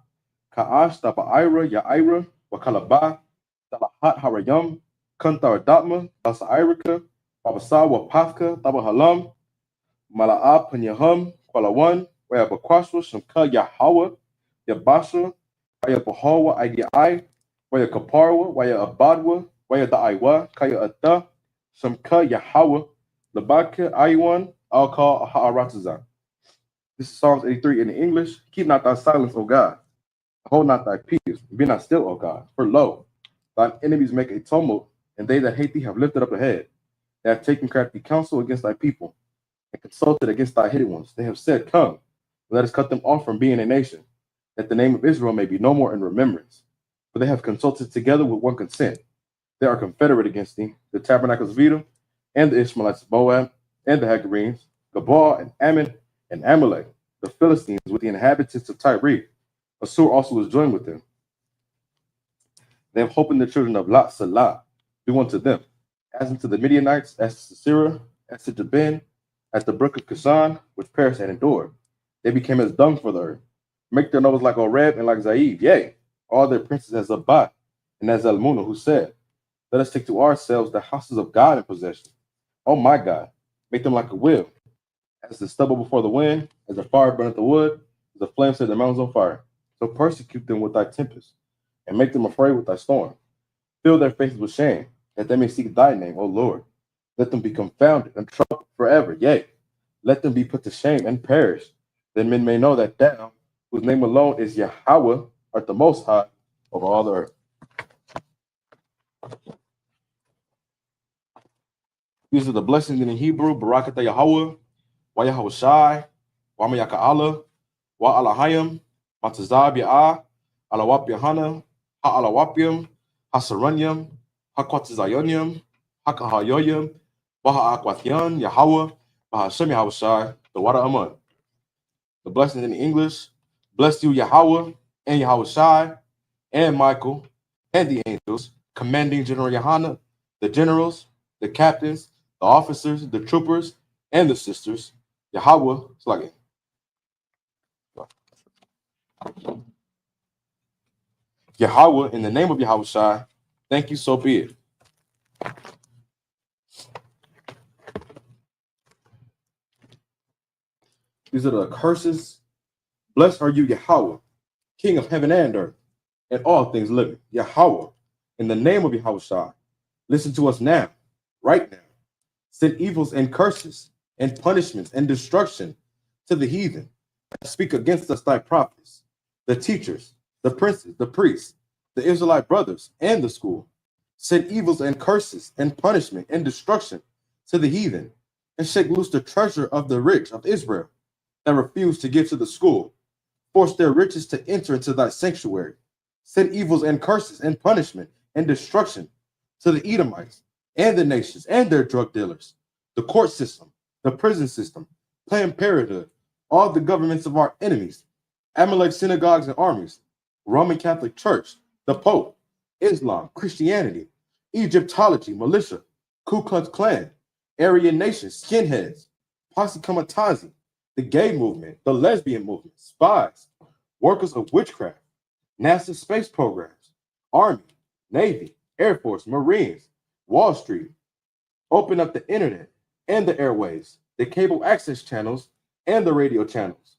Ka'ash, Taba'ira, Ya'ira, Wakalaba, Dalahat Harayam, Kantar Datma, Dasa Irika, Babasawa Pafka, Tabahalam, Mala'a Panyaham, Kwalawan, Wayabakwaswa, Shamka Yahawa, Yabasha, Waya Bahawa, Igi, Waya Kaparwa, Waya Abadwa, Waya Da'iwa, Kaya Ata, Shamka Yahawa, Labaka, Aywan, Alka Ha'aratazan. This is Psalms 83 in the English. Keep not thy silence, O God. Hold not thy peace. Be not still, O God. For lo, thine enemies make a tumult, and they that hate thee have lifted up a head. They have taken crafty counsel against thy people, and consulted against thy hidden ones. They have said, Come, let us cut them off from being a nation, that the name of Israel may be no more in remembrance. For they have consulted together with one consent. They are confederate against thee, the tabernacles of Edom, and the Ishmaelites of Moab, and the Hagarenes, Gabal, and Ammon, and Amalek, the Philistines with the inhabitants of Tyre. Assur also was joined with them. They have hope in the children of Lot Salah. Do unto them, as unto the Midianites, as to Sisera, as to Jabin, as the brook of Kishon, which perished and endured. They became as dung for the earth. Make their nose like Oreb and like Zaid. Yea, all their princes as Zabat and as Zalmunna, who said, Let us take to ourselves the houses of God in possession. Oh my God, make them like a wheel, as the stubble before the wind, as the fire burneth the wood, as the flame set the mountains on fire. So persecute them with thy tempest, and make them afraid with thy storm. Fill their faces with shame, that they may seek thy name, O Lord. Let them be confounded and troubled forever. Yea, let them be put to shame and perish. Then men may know that thou, whose name alone is Yahweh, art the most high over all the earth. These are the blessings in Hebrew: Barakata Yahweh, Wa Yahweh Shai, Wa Mayaka Allah, Wa Alahayim, Matazab Ya'ah, Alawap Yahana, Ha Alawapium, Hasaranyam, Hakwatazayonium, Hakahayoyim, Baha Akwatyan, Yahweh, Bahashem Yahweh Shai, the water Amun. The blessings in English: Bless you, Yahweh, and Yahweh Shai, and Michael, and the angels, commanding General Yohana, the generals, the captains, the officers, the troopers, and the sisters. Yahweh, it's like it. Yahweh, in the name of Yahweh Shai, thank you, so be it. These are the curses. Blessed are you, Yahweh, King of heaven and earth, and all things living. Yahweh, in the name of Yahweh Shai, listen to us now, right now. Send evils and curses and punishments and destruction to the heathen that speak against us, thy prophets, the teachers, the princes, the priests, the Israelite brothers, and the school. Send evils and curses and punishment and destruction to the heathen, and shake loose the treasure of the rich of Israel that refuse to give to the school. Force their riches to enter into thy sanctuary. Send evils and curses and punishment and destruction to the Edomites and the nations and their drug dealers, the court system, the prison system, Planned Parenthood, all the governments of our enemies, Amalek synagogues and armies, Roman Catholic Church, the Pope, Islam, Christianity, Egyptology, militia, Ku Klux Klan, Aryan Nation, skinheads, posse comitazi, the gay movement, the lesbian movement, spies, workers of witchcraft, NASA space programs, Army, Navy, Air Force, Marines, Wall Street, open up the internet and the airwaves, the cable access channels and the radio channels.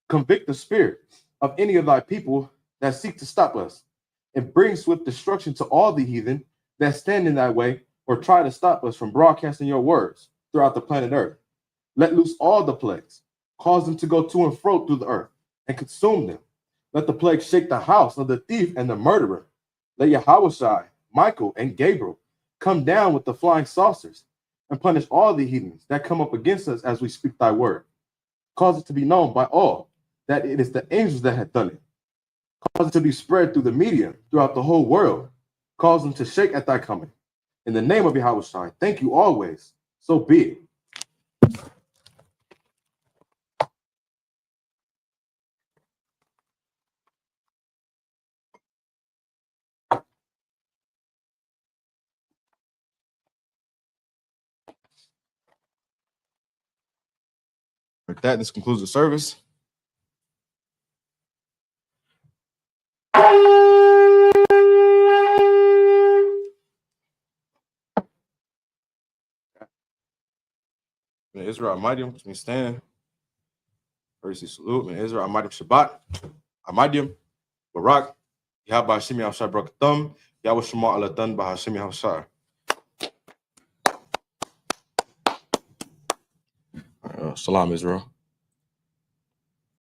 Convict the spirit of any of thy people that seek to stop us, and bring swift destruction to all the heathen that stand in thy way or try to stop us from broadcasting your words throughout the planet Earth. Let loose all the plagues, cause them to go to and fro through the earth, and consume them. Let the plague shake the house of the thief and the murderer. Let Yahushai, Michael, and Gabriel come down with the flying saucers and punish all the heathens that come up against us as we speak thy word. Cause it to be known by all that it is the angels that have done it. Cause it to be spread through the media throughout the whole world. Cause them to shake at thy coming. In the name of Yahushai, thank you always. So be it. With that, this concludes the service. Man, Israel Amidium, can we stand? First, salute. Man, Israel Amidium Shabbat. Amidium, Barak, Yahba Hashim Yahshai Brakathum, Yahweh Shema Alatan Bahashim Yahshai. Salam, Israel.